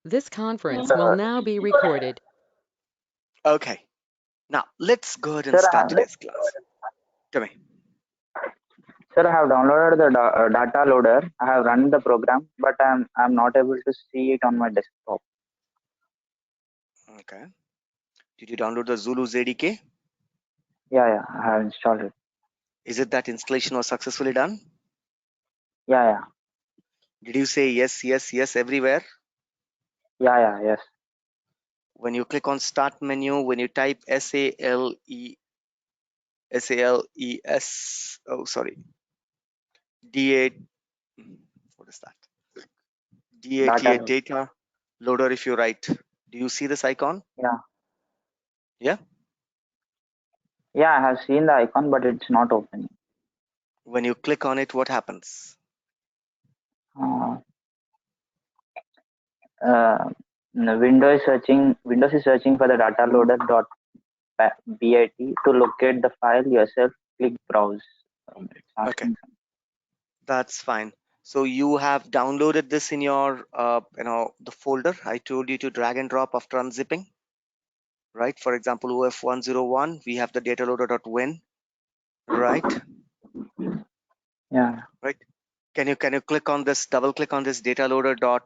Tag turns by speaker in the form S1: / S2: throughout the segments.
S1: This conference will now be recorded.
S2: Okay, now let's go ahead and
S3: Sir,
S2: start today's class. Tell me.
S3: Sir, I have downloaded the data loader. I have run the program, but I'm not able to see it on my desktop.
S2: Okay. Did you download the Zulu ZDK?
S3: Yeah, I have installed it.
S2: Is it that installation was successfully done?
S3: Yeah.
S2: Did you say yes, yes, yes everywhere?
S3: Yes.
S2: When you click on start menu, when you type SALES, oh sorry, DA, what is that?
S3: Data.
S2: Data loader. If you write, do you see this icon?
S3: Yeah.
S2: Yeah.
S3: Yeah, I have seen the icon, but it's not opening.
S2: When you click on it, what happens?
S3: Windows is searching for the data loader dot bit to locate the file yourself. Click browse.
S2: Okay, that's fine. So you have downloaded this in your the folder I told you to drag and drop after unzipping, right? For example, OF101, we have the data loader.win, right?
S3: Yeah.
S2: Right. Can you click on this, double click on this data loader dot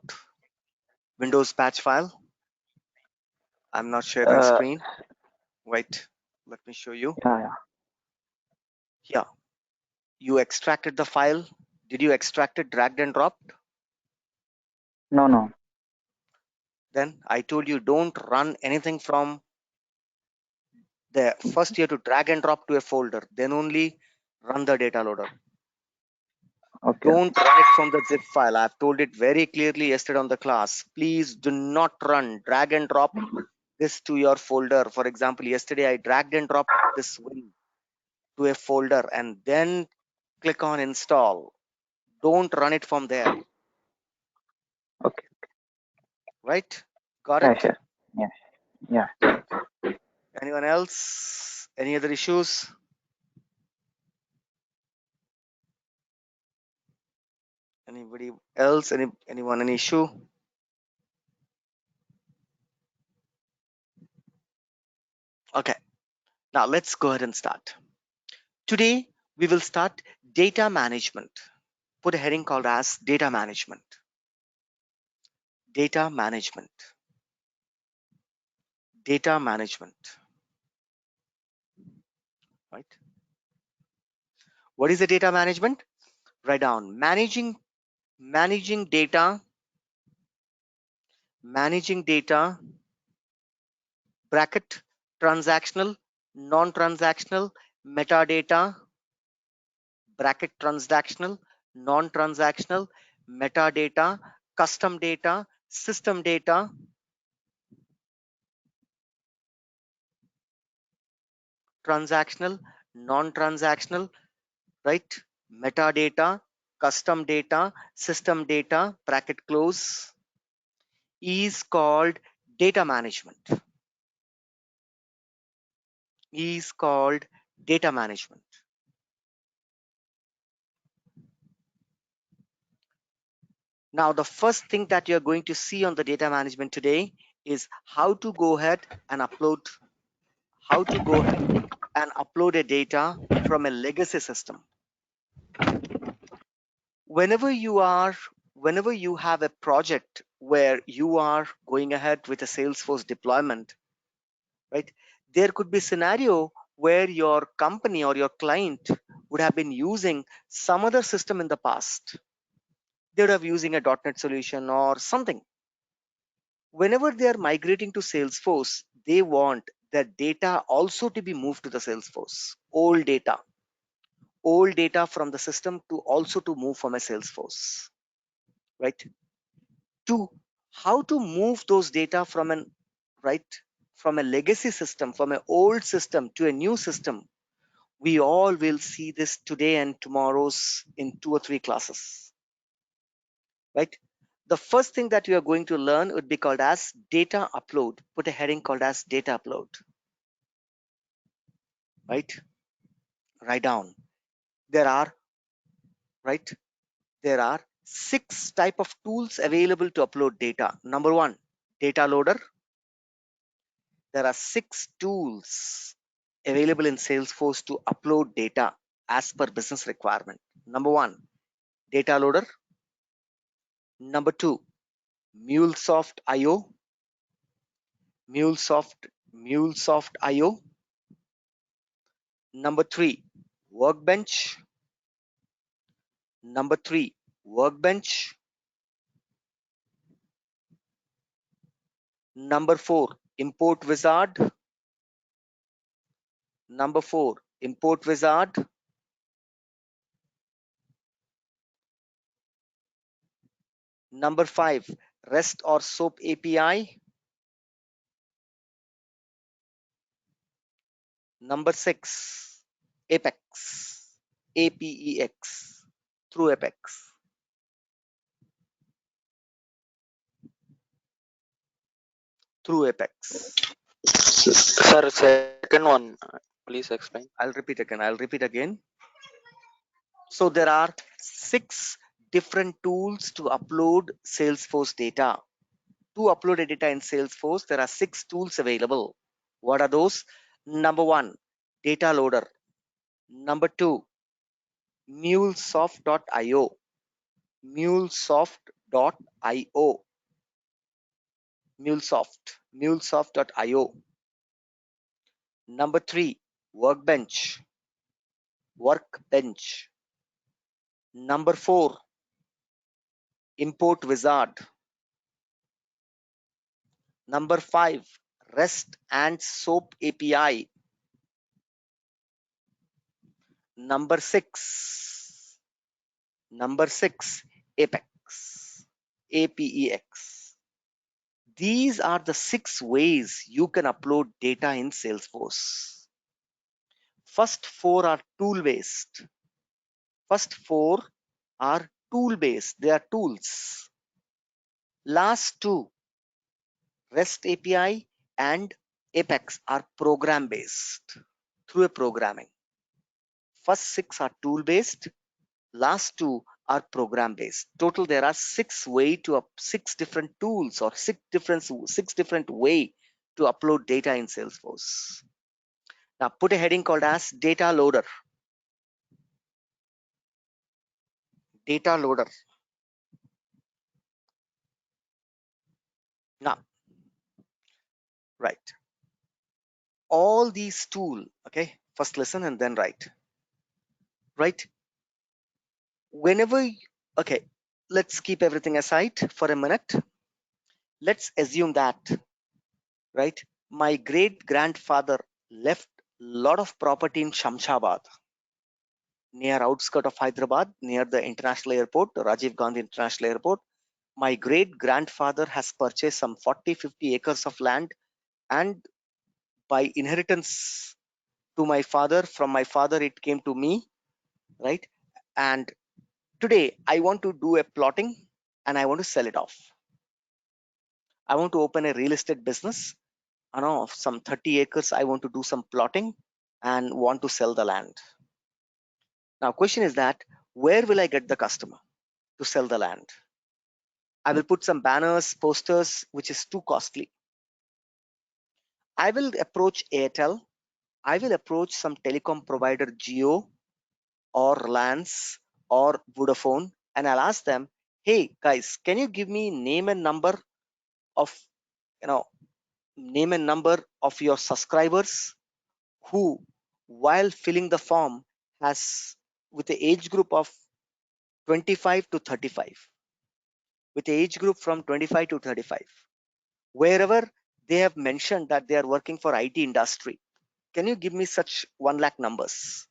S2: Windows patch file? I'm not sharing screen. Wait, let me show you.
S3: Yeah.
S2: Yeah, you extracted the file. Did you extract it, dragged and dropped?
S3: No.
S2: Then I told you don't run anything from there. First you have to drag and drop to a folder, then only run the data loader.
S3: Okay.
S2: Don't run it from the zip file. I've told it very clearly yesterday on the class. Please do not run, drag and drop this to your folder. For example, yesterday I dragged and dropped this win to a folder and then click on install. Don't run it from there.
S3: Okay.
S2: Right? Got
S3: Yeah,
S2: it?
S3: sure. Yeah.
S2: Anyone else? Any other issues? Anybody else? Anyone any issue? Okay. Now let's go ahead and start. Today we will start data management. Put a heading called as data management. Data management. Data management. Right? What is the data management? Write down managing data, bracket, transactional, non-transactional, metadata, bracket, transactional, non-transactional, metadata, custom data, system data, transactional, non-transactional, right? Metadata, custom data, system data, bracket close, is called data management. Is called data management. Now, the first thing that you're going to see on the data management today is how to go ahead and upload a data from a legacy system. Whenever you have a project where you are going ahead with a Salesforce deployment, right? There could be a scenario where your company or your client would have been using some other system in the past. They would have using a .NET solution or something. Whenever they are migrating to Salesforce, they want their data also to be moved to the Salesforce. Old data from the system to also to move from a Salesforce, right? To how to move those data from a legacy system, from an old system to a new system. We all will see this today and tomorrow's in 2 or 3 classes, right? The first thing that you are going to learn would be called as data upload. Put a heading called as data upload, right? Write down. There are 6 type of tools available to upload data. Number 1, data loader. There are 6 tools available in Salesforce to upload data as per business requirement. Number 1, data loader. Number 2, MuleSoft IO. MuleSoft IO. Number 3, Workbench. Number 3, Workbench. Number 4, Import Wizard. Number 4, Import Wizard. Number 5, REST or SOAP API. Number 6, Apex. APEX. Through Apex. Through Apex.
S4: Sir, second one, please explain.
S2: I'll repeat again. So there are 6 different tools to upload Salesforce data. To upload a data in Salesforce, there are 6 tools available. What are those? Number 1, data loader. Number 2, MuleSoft.io. MuleSoft.io. MuleSoft.io. Number 3, Workbench. Workbench. Number 4, Import Wizard. Number 5, REST and SOAP API. Number 6, Apex. APEX. These are the 6 ways you can upload data in Salesforce. First 4 are tool based. They are tools. Last 2, REST API and Apex, are program based through a programming. First 6 are tool based. Last 2 are program based. Total there are 6 different tools or 6 different way to upload data in Salesforce. Now put a heading called as data loader. Data loader. Now, right. All these tools, okay, first listen and then write. Right? Whenever, okay, let's keep everything aside for a minute. Let's assume that, right, my great grandfather left a lot of property in Shamshabad, near outskirts of Hyderabad, near the international airport, Rajiv Gandhi International Airport. My great grandfather has purchased some 40-50 acres of land, and by inheritance to my father, from my father it came to me, right? And today I want to do a plotting and I want to sell it off. I want to open a real estate business. I know of some 30 acres. I want to do some plotting and want to sell the land. Now question is that, where will I get the customer to sell the land? I will put some banners, posters, which is too costly. I will approach Airtel. I will approach some telecom provider, Jio or Reliance or Vodafone, and I'll ask them, hey guys, can you give me name and number of your subscribers who, while filling the form, has with the age group of 25 to 35, with the age group from 25 to 35, wherever they have mentioned that they are working for IT industry, can you give me such 1 lakh numbers?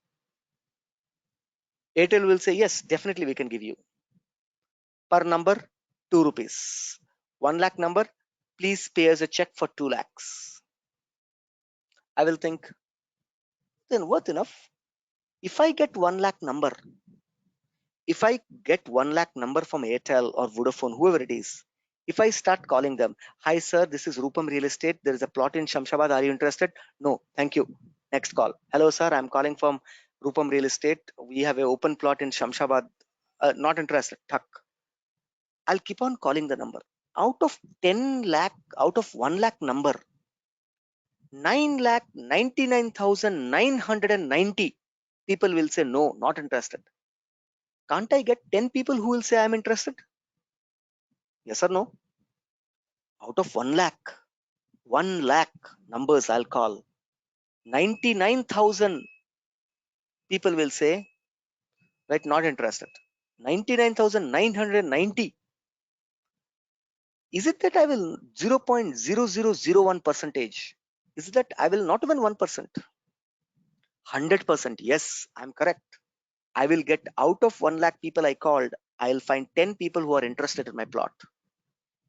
S2: Airtel will say, yes, definitely we can give you. Per number, 2 rupees. 1 lakh number, please pay us a check for 2 lakhs. I will think, then worth enough. If I get 1 lakh number, if I get 1 lakh number from Airtel or Vodafone, whoever it is, if I start calling them, hi sir, this is Rupam Real Estate. There is a plot in Shamshabad. Are you interested? No, thank you. Next call. Hello sir, I'm calling from Rupam Real Estate. We have an open plot in Shamshabad. Not interested. Thak. I'll keep on calling the number. Out of 10 lakh, out of 1 lakh number, 9,99,990 people will say no, not interested. Can't I get 10 people who will say I'm interested? Yes or no? Out of 1 lakh numbers I'll call, 99,000 people will say, right, not interested. 99,990. Is it that I will 0.0001 percentage? Is it that I will not even 1%? 100%. Yes, I'm correct. I will get out of 1 lakh people I called, I'll find 10 people who are interested in my plot.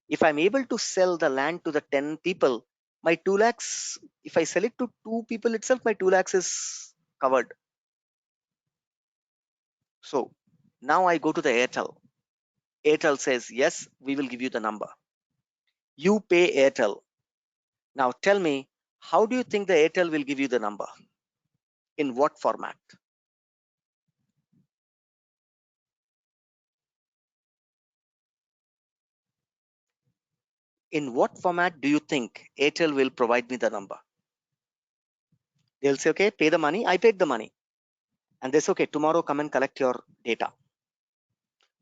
S2: If I'm able to sell the land to the 10 people, my 2 lakhs, if I sell it to 2 people itself, my 2 lakhs is covered. So now I go to the Airtel. Airtel says, yes, we will give you the number. You pay Airtel. Now tell me, how do you think the Airtel will give you the number? In what format? In what format do you think Airtel will provide me the number? They'll say, okay, pay the money. I paid the money. And they say, okay, tomorrow come and collect your data.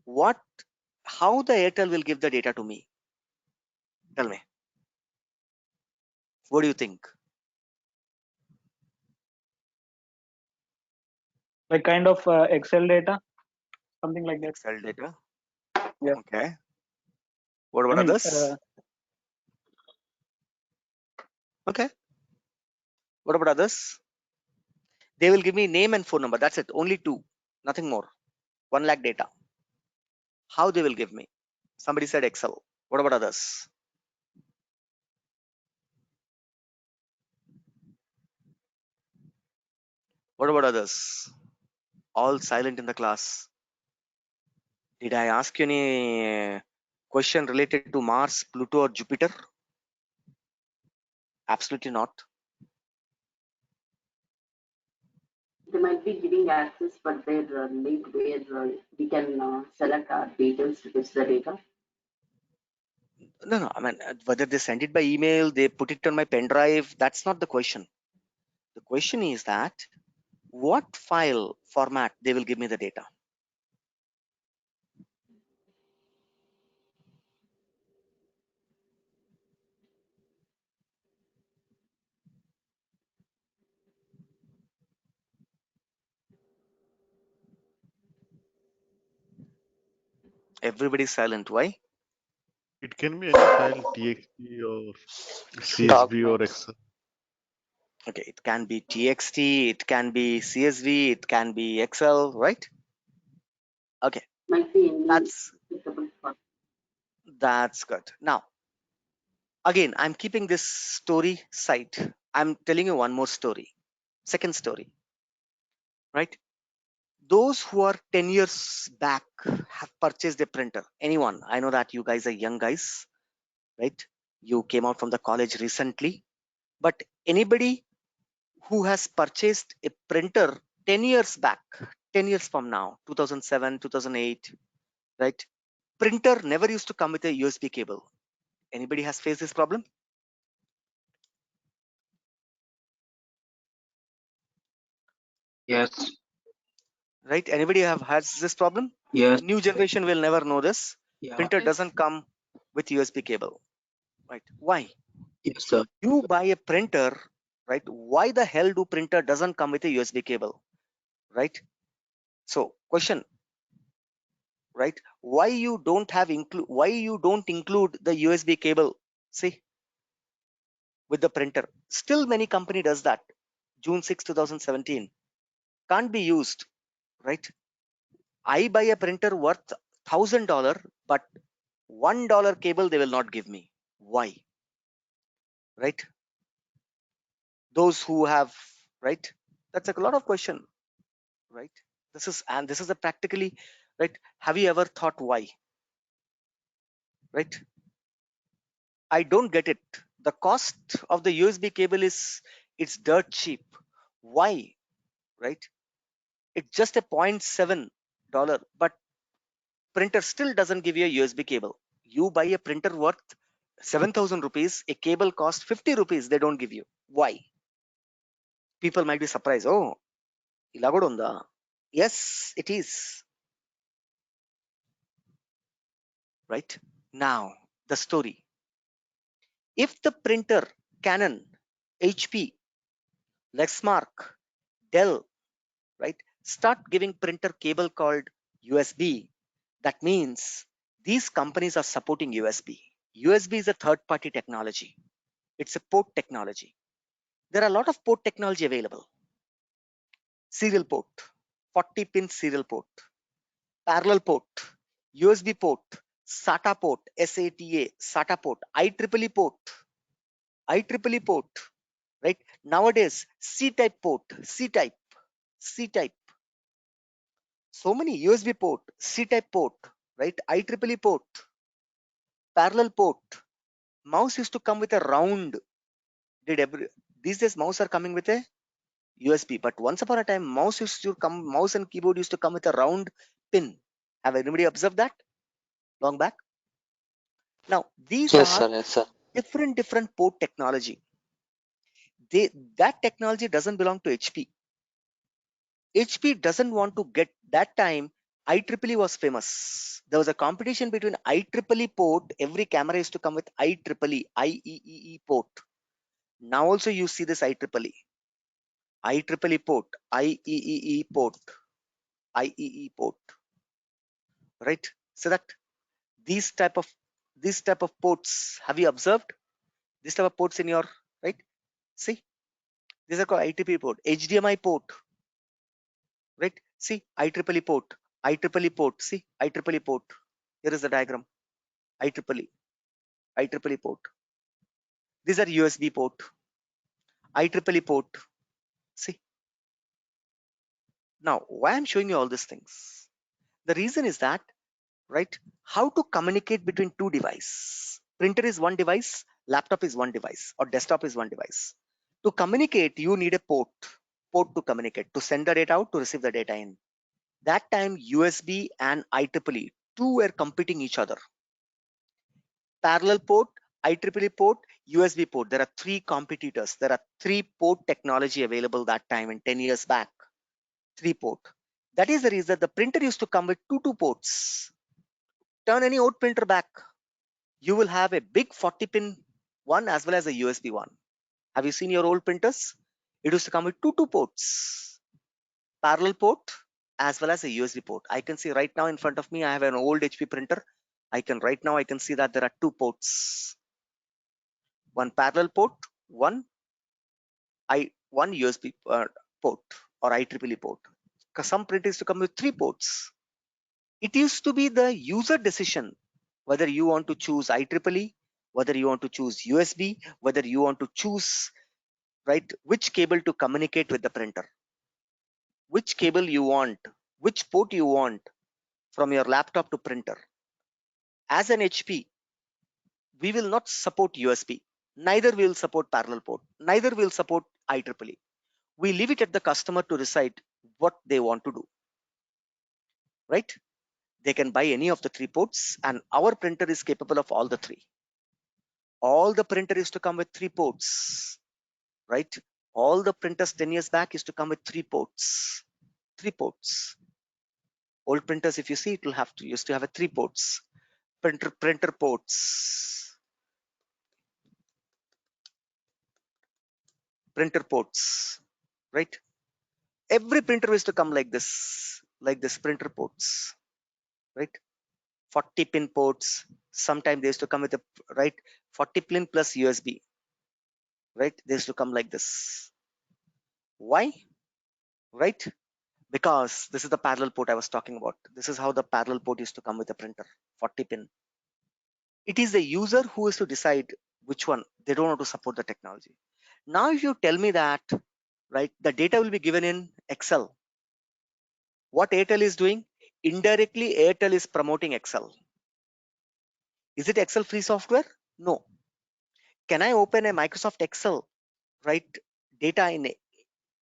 S2: How the Airtel will give the data to me? Tell me. What do you think?
S5: Like kind of Excel data, something like that.
S2: Excel data.
S5: Yeah.
S2: Okay. What
S5: I
S2: about
S5: mean,
S2: others? Okay. What about others? They will give me name and phone number. That's it. Only two. Nothing more. 1 lakh data. How they will give me? Somebody said Excel. What about others? What about others? All silent in the class. Did I ask you any question related to Mars, Pluto, or Jupiter? Absolutely not.
S6: They might be giving access for their link where we can select our details to fetch the data.
S2: No. I mean, whether they send it by email, they put it on my pen drive, that's not the question. The question is that what file format they will give me the data. Everybody's silent. Why?
S7: It can be any file, TXT or CSV or
S4: Documents.
S7: Excel.
S2: Okay, it can be TXT, it can be CSV, it can be Excel, right? Okay,
S6: Might be any
S2: that's
S6: applicable for
S2: good. Now, again, I'm keeping this story side. I'm telling you one more story. Second story, right? Those who are 10 years back have purchased a printer. Anyone? I know that you guys are young guys, right? You came out from the college recently, but anybody who has purchased a printer 10 years back, 10 years from now, 2007, 2008, right? Printer never used to come with a USB cable. Anybody has faced this problem?
S8: Yes.
S2: Right? Anybody has this problem?
S8: Yes.
S2: New generation will never know this.
S8: Yeah.
S2: Printer doesn't come with USB cable, right? Why?
S8: Yes, sir.
S2: You buy a printer, right? Why the hell do printer doesn't come with a USB cable, right? So question, right? Why you don't include the USB cable? See, with the printer, still many company does that. June 6, 2017, can't be used, right? I buy a printer worth $1,000, but $1 cable they will not give me. Why? Right? Those who have, right? That's a lot of question, right? This is a practically, right? Have you ever thought why? Right? I don't get it. The cost of the USB cable it's dirt cheap. Why? Right? It's just a $0.7, but printer still doesn't give you a USB cable. You buy a printer worth 7,000 rupees, a cable costs 50 rupees, they don't give you. Why? People might be surprised. Oh, ఇలా కూడా ఉందా? Yes, it is. Right? Now, the story. If the printer, Canon, HP, Lexmark, Dell, right, start giving printer cable called USB, that means these companies are supporting USB. USB is a third-party technology. It's a port technology. There are a lot of port technology available. Serial port, 40-pin serial port, parallel port, USB port, SATA port, SATA, SATA port, IEEE port, IEEE port, right? Nowadays, C-type port, C-type, C-type. So many USB port, C-type port, right? IEEE port, parallel port. Mouse used to come with a round. These days mouse are coming with a USB, but once upon a time mouse and keyboard used to come with a round pin. Have anybody observed that long back? Now these
S4: Yes,
S2: are
S4: sir. Yes, sir.
S2: different port technology. That technology doesn't belong to HP. HP doesn't want to get that time. IEEE was famous. There was a competition between IEEE port. Every camera used to come with IEEE, IEEE port. Now also you see this IEEE, IEEE port, IEEE port, IEEE port, right? So that these type of ports, have you observed this type of ports in your, right? See, these are called IEEE port, HDMI port, right? See, IEEE port, IEEE port, see, IEEE port. Here is the diagram, IEEE, IEEE port. These are USB port, IEEE port. See, now why I'm showing you all these things? The reason is that, right, how to communicate between two devices. Printer is one device, laptop is one device, or desktop is one device. To communicate, you need a port to communicate, to send the data out, to receive the data in. That time USB and IEEE, two were competing each other. Parallel port, IEEE port, USB port. There are three competitors. There are three port technology available that time in 10 years back. Three port. That is the reason the printer used to come with two ports. Turn any old printer back, you will have a big 40-pin one as well as a USB one. Have you seen your old printers? It used to come with two ports, parallel port as well as a USB port. I can see right now in front of me, I have an old HP printer. I can see that there are two ports, one parallel port, one USB port or IEEE port. Because some printers used to come with three ports. It used to be the user decision whether you want to choose IEEE, whether you want to choose USB, whether you want to choose, right, which cable to communicate with the printer, which cable you want, which port you want from your laptop to printer. As an HP, we will not support USB, neither will support parallel port, neither will support IEEE. We leave it at the customer to decide what they want to do, right? They can buy any of the three ports, and our printer is capable of all the three. All the printer is to come with three ports, right? All the printers 10 years back used to come with three ports. Three ports. Old printers, if you see, it will used to have a three ports. Printer ports. Printer ports, right? Every printer used to come like this printer ports, right? 40-pin ports. Sometimes they used to come with a, right, 40-pin plus USB, right? They used to come like this. Why? Right? Because this is the parallel port I was talking about. This is how the parallel port used to come with a printer, 40-pin. It is the user who is to decide which one. They don't want to support the technology. Now, if you tell me that, right, the data will be given in Excel. What Airtel is doing? Indirectly, Airtel is promoting Excel. Is it Excel free software? No. Can I open a Microsoft Excel, write data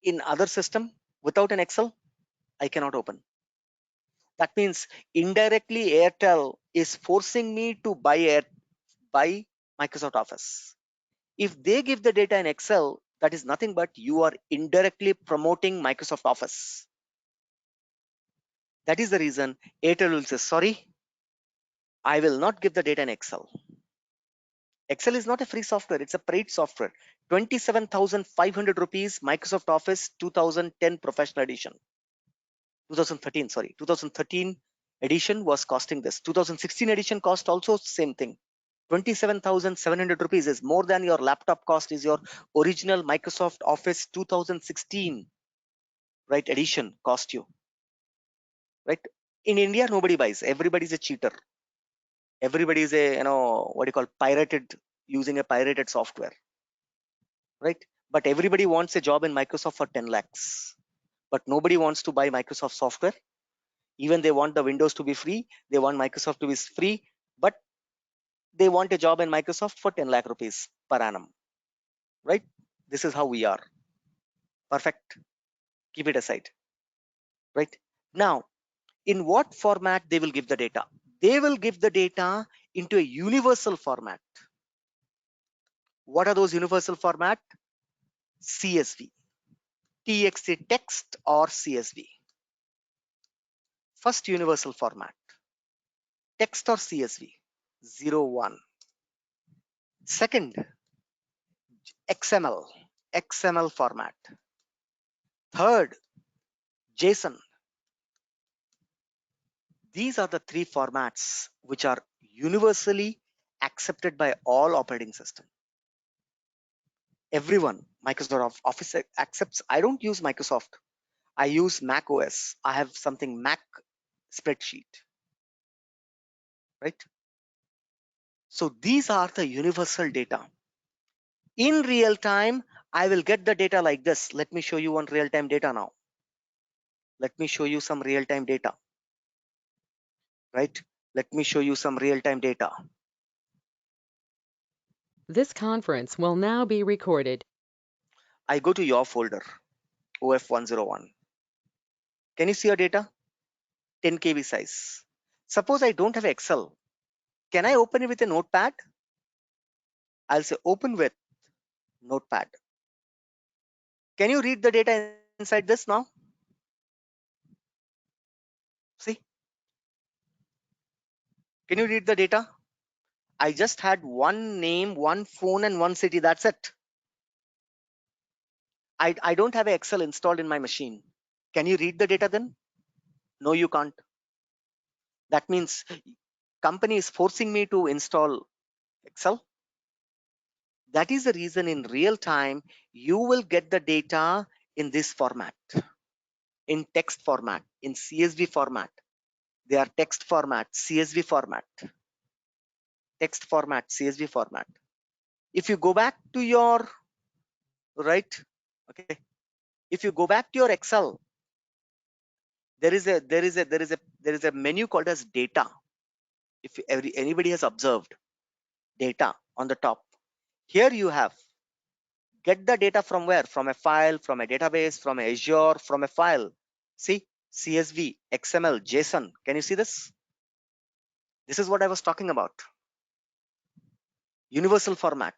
S2: in other system without an Excel? I cannot open. That means indirectly Airtel is forcing me to buy Microsoft Office. If they give the data in Excel, that is nothing but you are indirectly promoting Microsoft Office. That is the reason Airtel will say, sorry, I will not give the data in Excel. Excel is not a free software, it's a paid software. 27,500 rupees Microsoft Office 2010 Professional Edition. 2013, sorry, 2013 edition was costing this. 2016 edition cost also same thing. 27,700 rupees is more than your laptop cost is your original Microsoft Office 2016, right, edition cost you, right? In India, nobody buys. Everybody's a cheater. Everybody is a, what do you call, pirated, using a pirated software, right? But everybody wants a job in Microsoft for 10 lakhs. But nobody wants to buy Microsoft software. Even they want the Windows to be free. They want Microsoft to be free. But they want a job in Microsoft for 10 lakh rupees per annum, right? This is how we are. Perfect. Keep it aside, right? Now, in what format they will give the data? They will give the data into a universal format. What are those universal format? CSV, TXT, text or CSV. First universal format, text or CSV, 01. Second, XML format. Third, JSON. These are the three formats which are universally accepted by all operating systems. Everyone, Microsoft Office accepts. I don't use Microsoft. I use Mac OS. I have something Mac spreadsheet, right? So these are the universal data. In real time, I will get the data like this. Let me show you one real-time data now. Let me show you some real-time data, right? Let me show you some real-time data.
S1: This conference will now be recorded.
S2: I go to your folder, OF101. Can you see your data? 10 KB size. Suppose I don't have Excel. Can I open it with a notepad? I'll say open with notepad. Can you read the data inside this now? See? Can you read the data? I just had one name, one phone, and one city. That's it. I don't have Excel installed in my machine. Can you read the data then? No, you can't. That means company is forcing me to install Excel. That is the reason in real time, you will get the data in this format, in text format, in CSV format. They are text format, CSV format, text format, CSV format. If you go back to your, right, okay, if you go back to your Excel, there is a menu called as data. If anybody has observed data on the top, here you have get the data from where? From a file, from a database, from a Azure, from a file. See, CSV, XML, JSON. Can you see this? This is what I was talking about. Universal format.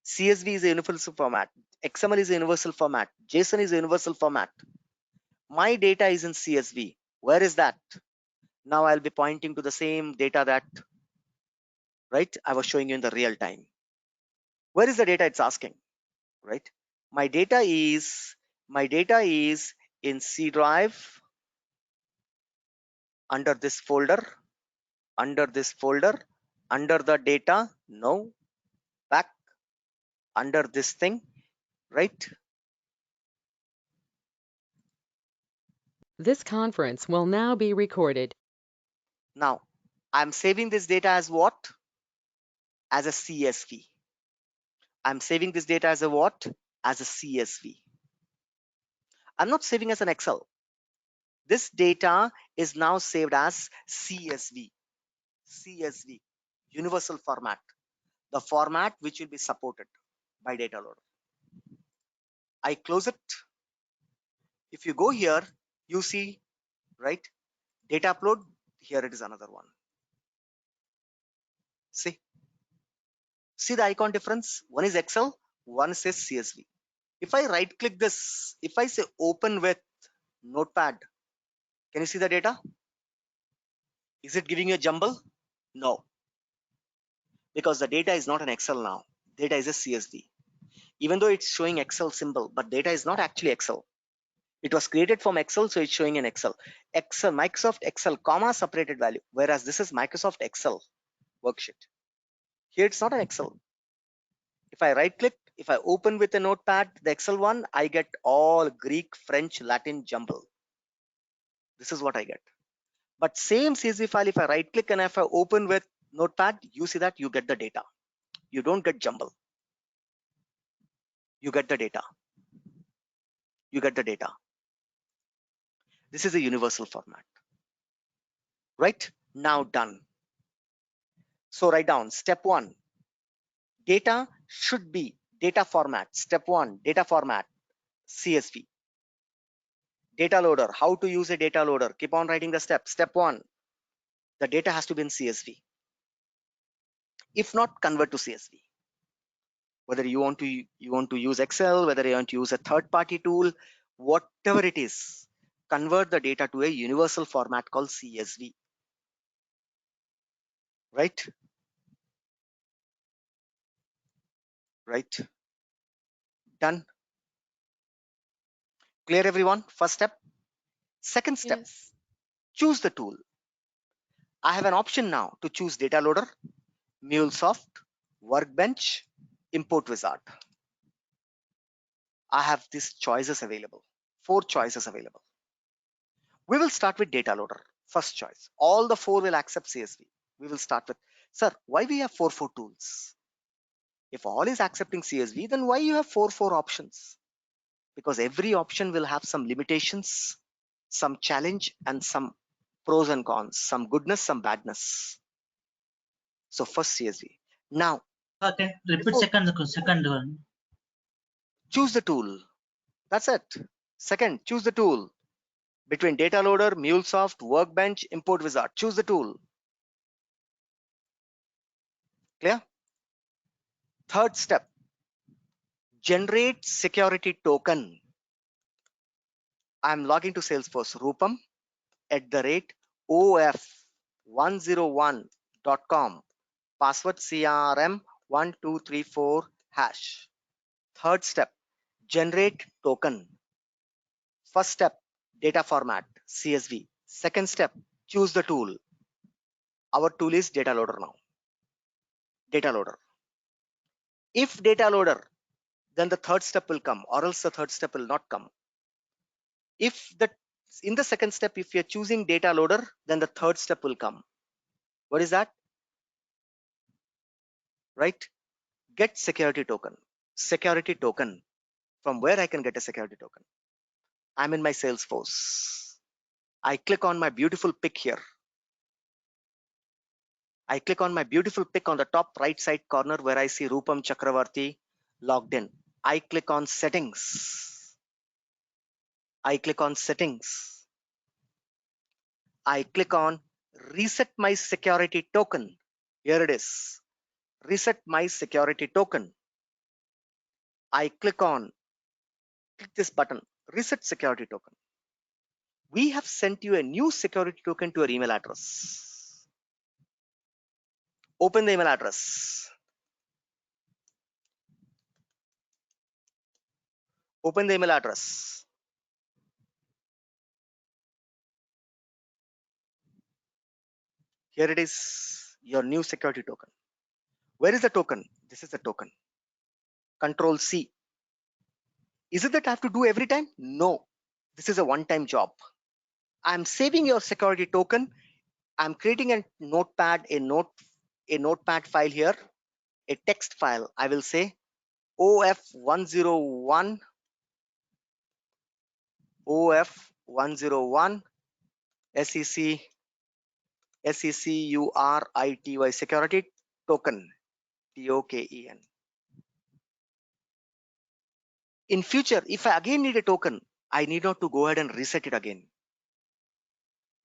S2: CSV is a universal format. XML is a universal format. JSON is a universal format. My data is in CSV. Where is that? Now I'll be pointing to the same data that, right, I was showing you in the real time. Where is the data it's asking, right? My data is in C drive, under this folder, under the data, no, back, under this thing, right?
S1: This conference will now be recorded.
S2: Now, I'm saving this data as what? As a CSV. I'm saving this data as a what? As a CSV. I'm not saving as an Excel. This data is now saved as CSV. CSV, universal format, the format which will be supported by data loader. I close it. If you go here, you see, right, Data upload, here it is another one. See the icon difference? One is Excel, one says CSV. If I right click this, if I say open with Notepad, can you see the data? Is it giving you a jumble? No, because the data is not an Excel now. Data is a CSV. Even though it's showing Excel symbol, but data is not actually Excel. It was created from Excel, so it's showing in Excel. Microsoft Excel, comma, separated value. Whereas this is Microsoft Excel worksheet. Here it's not an Excel. If I right click, if I open with a notepad, the Excel one, I get all Greek, French, Latin jumble. This is what I get. But same CSV file, if I right click and if I open with notepad, you see that you get the data. You don't get jumble. You get the data. You get the data. This is a universal format. Right? Now done. So write down step 1. Data should be data format. Step 1, data format, CSV. Data loader, how to use a data loader. Keep on writing the steps. Step 1, the data has to be in CSV. If not, convert to CSV. Whether you want to use Excel, whether you want to use a third-party tool, whatever it is, convert the data to a universal format called CSV. Right? Right? Done. Clear, everyone? First step. Second step,
S1: Yes.
S2: choose the tool. I have an option now to choose data loader, MuleSoft, Workbench, Import Wizard. I have these choices available, 4 choices available. We will start with data loader, first choice. All the 4 will accept CSV. We will start with, sir, why we have 4 tools? If all is accepting CSV, then why you have 4 options? Because every option will have some limitations, some challenge, and some pros and cons, some goodness, some badness. So first CSV. Now,
S8: Okay, repeat second one.
S2: Choose the tool. That's it. Second, choose the tool. Between data loader, MuleSoft, Workbench, Import Wizard. Choose the tool. Clear? Third step, generate security token. I'm logging to Salesforce. Rupam @of101.com. Password CRM1234 hash. Third step, generate token. First step, data format, CSV. Second step, choose the tool. Our tool is data loader now. Data loader. If data loader, then the third step will come, or else the third step will not come. If in the second step, if you're choosing data loader, then the third step will come. What is that? Right? Get security token. Security token. From where I can get a security token? I'm in my Salesforce. I click on my beautiful pick here. I click on my beautiful pick on the top right side corner where I see Rupam Chakravarti logged in. I click on settings. I click on settings. I click on reset my security token. Here it is. Reset my security token. I click this button, reset security token. We have sent you a new security token to your email address. Open the email address. Open the email address. Here it is, your new security token. Where is the token? This is the token. Control C. Is it that I have to do every time? No. This is a one-time job. I'm saving your security token. I'm creating a notepad, a notepad file here, a text file. I will say OF101 SECURITY security token TOKEN. In future, if I again need a token, I need not to go ahead and reset it again.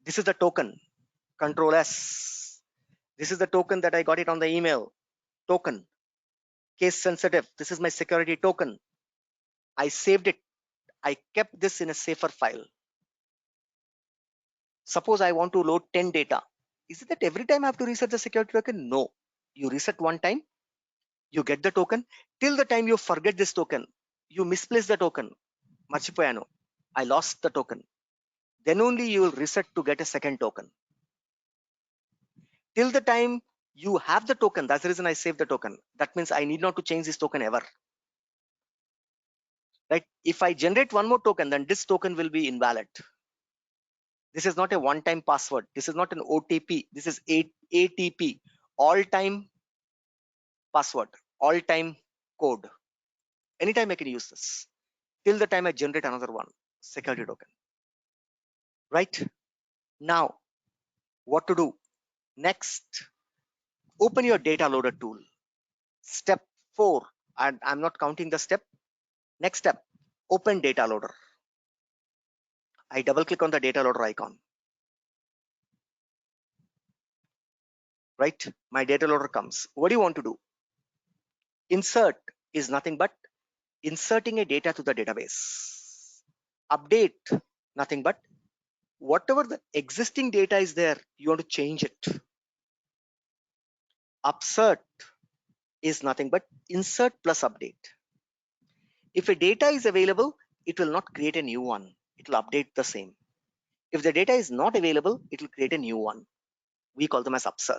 S2: This is the token, Control S. This is the token that I got it on the email, token, case sensitive. This is my security token. I saved it. I kept this in a safer file. Suppose I want to load 10 data. Is it that every time I have to reset the security token? No. You reset one time, you get the token. Till the time you forget this token, you misplace the token. Marchipoyano. I lost the token. Then only you will reset to get a second token. Till the time you have the token, that's the reason I saved the token. That means I need not to change this token ever. Right? If I generate one more token, then this token will be invalid. This is not a one-time password. This is not an OTP. This is ATP, all-time password, all-time code. Anytime I can use this. Till the time I generate another one, security token. Right? Now, what to do? Next, open your data loader tool. Step 4, and I'm not counting the step. Next step, open data loader. I double click on the data loader icon. Right? My data loader comes. What do you want to do? Insert is nothing but inserting a data to the database. Update, nothing but whatever the existing data is there, you want to change it. Upsert is nothing but insert plus update. If a data is available, it will not create a new one. It will update the same. If the data is not available, it will create a new one. We call them as upsert.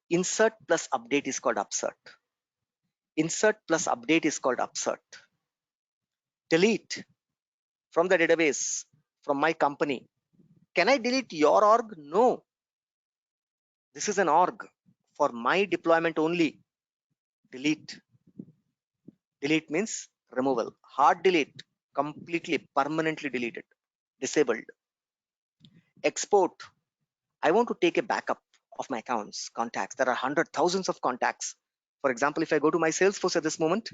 S2: Insert plus update is called upsert. Insert plus update is called upsert. Delete from the database, from my company. Can I delete your org? No. This is an org for my deployment only. Delete. Delete means removal. Hard delete, completely, permanently deleted, disabled. Export. I want to take a backup of my accounts, contacts. There are hundreds, thousands of contacts. For example, if I go to my Salesforce at this moment,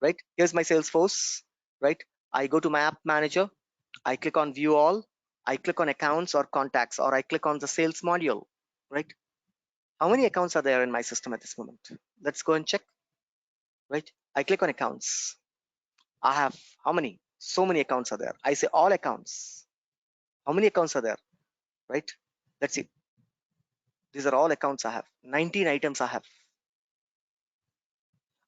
S2: right? Here's my Salesforce, right? I go to my app manager. I click on view all. I click on accounts or contacts, or I click on the sales module, right? How many accounts are there in my system at this moment? Let's go and check, right? I click on accounts. I have how many? So many accounts are there. I say all accounts. How many accounts are there, right? Let's see. These are all accounts I have. 19 items I have.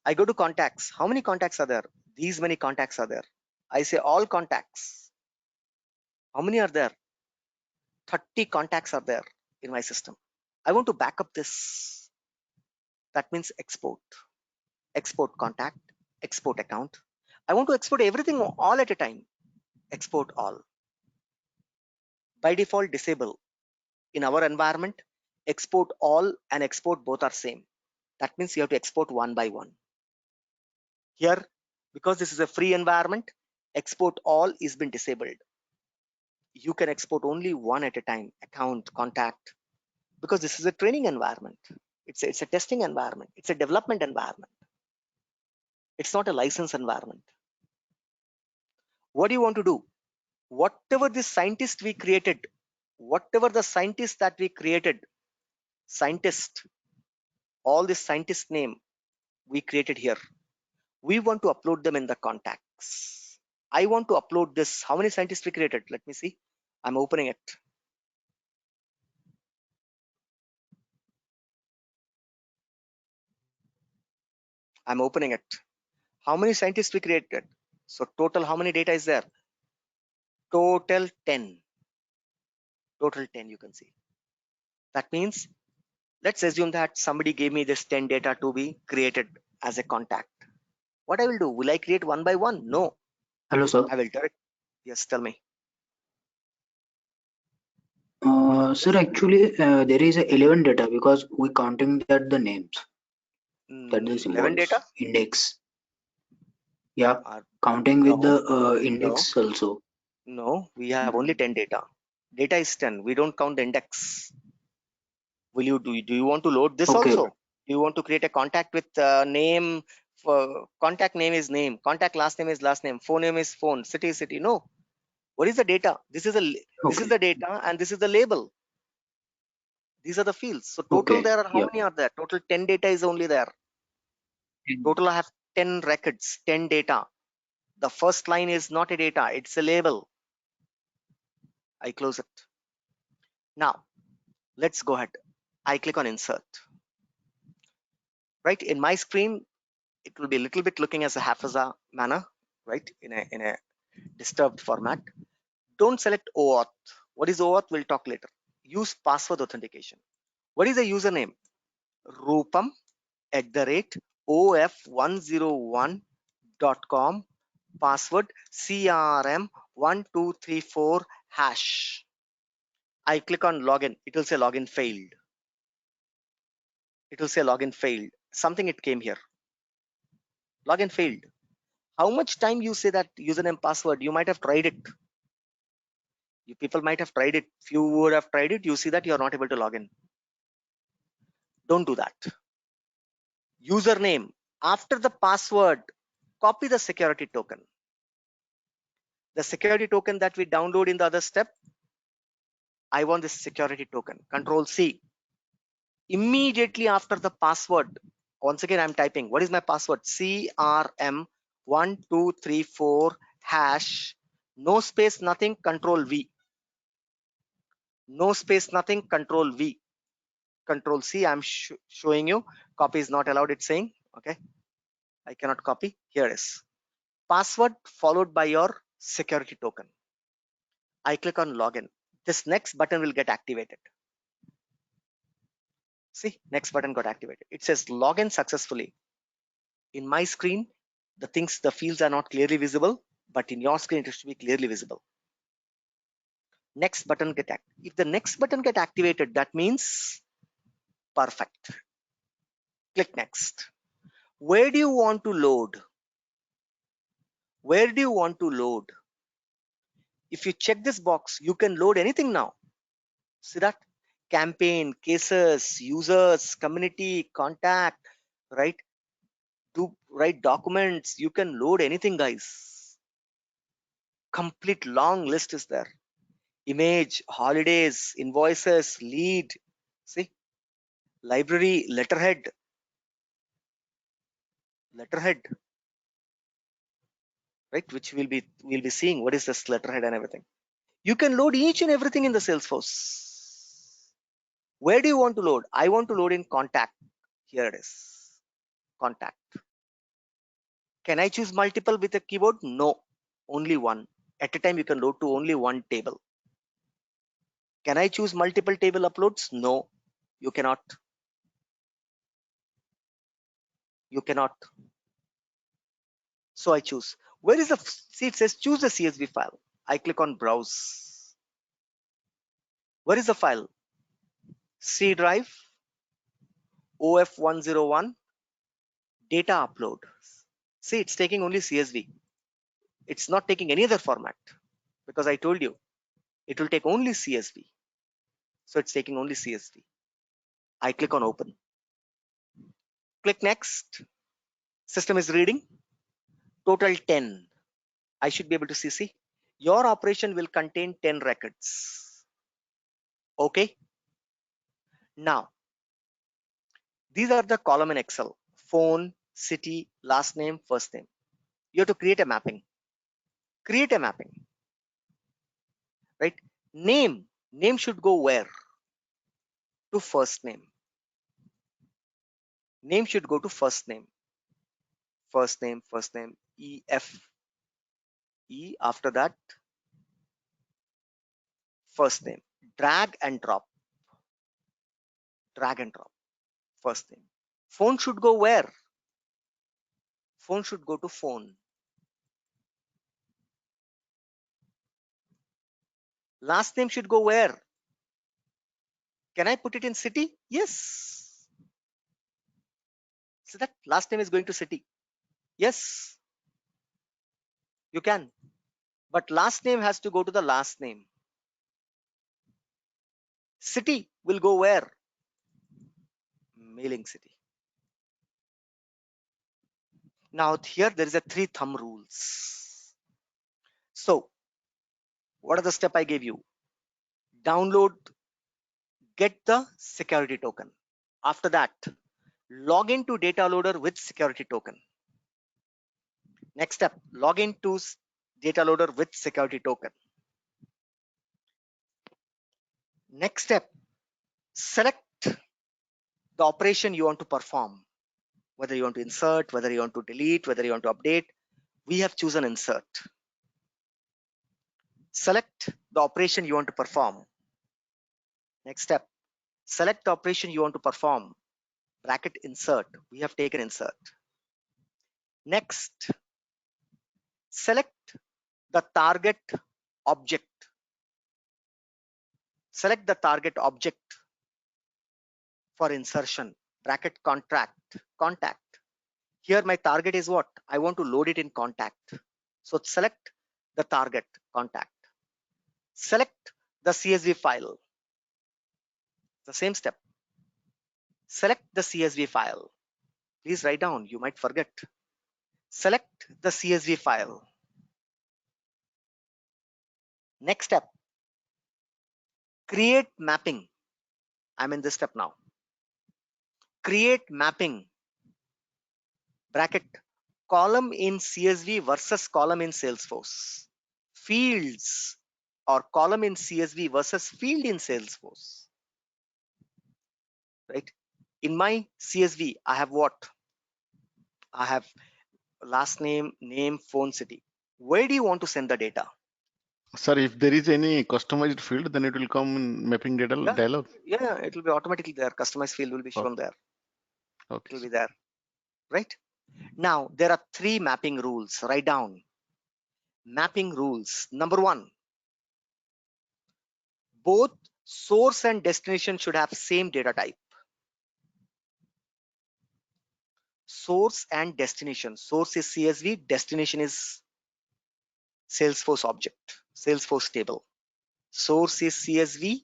S2: I go to contacts. How many contacts are there? These many contacts are there. I say all contacts. How many are there? 30 contacts are there in my system. I want to back up this. That means export. Export contact, export account. I want to export everything all at a time. Export all. By default, disable. In our environment, export all and export both are same. That means you have to export one by one. Here, because this is a free environment, export all is been disabled. You can export only one at a time, account, contact, because this is a training environment. It's a testing environment. It's a development environment. It's not a license environment. What do you want to do? Whatever this scientist we created, whatever the scientist that we created, scientist, all this scientist name we created here, we want to upload them in the contacts. I want to upload this. How many scientists we created? Let me see. I'm opening it. I'm opening it. How many scientists we created? So total, how many data is there? Total 10. Total 10, you can see. That means, let's assume that somebody gave me this 10 data to be created as a contact. What I will do? Will I create one by one? No.
S9: Hello, sir.
S2: I will direct. Yes, tell me.
S9: Sir, actually, there is a 11 data because we counting that the names, that the
S2: 11
S9: symbols,
S2: data?
S9: index. Yeah,
S2: Are,
S9: counting with
S2: no,
S9: the index also.
S2: no, we have only 10 data. Data is 10. We don't count the index. Will you do you want to load this
S9: Okay.
S2: also? Do you want to create a contact with name? Contact name is name. Contact last name is last name. Phone name is phone. City is city. No. What is the data? This is
S9: Okay.
S2: the data, and this is the label. These are the fields. So total
S9: Okay.
S2: there are, how
S9: Yeah.
S2: many are there? Total 10 data is only there. Total I have 10 records, 10 data. The first line is not a data, it's a label. I close it. Now, let's go ahead. I click on insert. Right, in my screen, it will be a little bit looking as a haphazard manner, right, in a disturbed format. Don't select OAuth. What is OAuth? We'll talk later. Use password authentication. What is the username? Rupam@of101.com. Password CRM1234#. I click on login. It will say login failed. It will say login failed. Something it came here. Login failed. How much time you say that username password? You might have tried it. You people might have tried it. Few would have tried it. You see that you're not able to log in. Don't do that. Username. After the password, copy the security token. The security token that we download in the other step, I want this security token. Control C. Immediately after the password, once again I'm typing, what is my password? CRM1234#. No space, nothing, Control V. No space, nothing, Control V. Control C, I'm showing you. Copy is not allowed, it's saying. Okay, I cannot copy. Here it is. Password followed by your security token. I click on login. This next button will get activated. See, next button got activated. It says login successfully. In my screen, the fields are not clearly visible, but in your screen, it should be clearly visible. Next button get activated. If the next button get activated, that means perfect. Click next. Where do you want to load? Where do you want to load? If you check this box, you can load anything now. See that? Campaign, cases, users, community, contact, right? To write documents, you can load anything, guys. Complete long list is there. Image, holidays, invoices, lead. See? Library, letterhead. Right? Which we'll be seeing. What is this letterhead and everything? You can load each and everything in the Salesforce. Where do you want to load? I want to load in contact. Here it is. Contact. Can I choose multiple with a keyboard? No, only one. At a time, you can load to only one table. Can I choose multiple table uploads? No, you cannot. You cannot. So I choose. Where is the, see, it says choose the CSV file. I click on browse. Where is the file? C drive, OF101, data upload. See, it's taking only CSV. It's not taking any other format because I told you it will take only CSV. So it's taking only CSV. I click on open. Click next. System is reading. Total 10. I should be able to see. Your operation will contain 10 records. Okay. Now, these are the column in Excel. Phone, city, last name, first name. You have to create a mapping. Create a mapping. Right? Name. Name should go where? To first name. Name should go to first name. First name, EF. E after that, first name. Drag and drop. Drag and drop. First name. Phone should go where? Phone should go to phone. Last name should go where? Can I put it in city? Yes. So that last name is going to city. Yes, you can. But last name has to go to the last name. City will go where? Mailing city. Now here there is a 3 thumb rules. So What are the step I gave you? Download, get the security token. After that, log into data loader with security token. Next step, log into data loader with security token. Next step, select the operation you want to perform, whether you want to insert, whether you want to delete, whether you want to update. We have chosen insert. Select the operation you want to perform. Next step, select the operation you want to perform, bracket insert. We have taken insert. Next, select the target object. Select the target object for insertion, bracket contact. Here my target is what? I want to load it in contact. So select the target contact. Select the CSV file. The same step. Select the CSV file. Please write down, you might forget. Select the CSV file. Next step, create mapping. I'm in this step now. Create mapping, bracket, column in CSV versus column in Salesforce. Fields or column in CSV versus field in Salesforce. Right? In my CSV, I have what? I have last name, name, phone, city. Where do you want to send the data?
S7: Sir, if there is any customized field, then it will come in mapping data dialog.
S2: Yeah, it will be automatically there. Customized field will be shown there.
S7: Okay.
S2: It will be there. Right? Now, there are 3 mapping rules. Write down. Mapping rules. Number 1, both source and destination should have same data type. Source and destination. Source is CSV, destination is Salesforce object, Salesforce table. Source is CSV,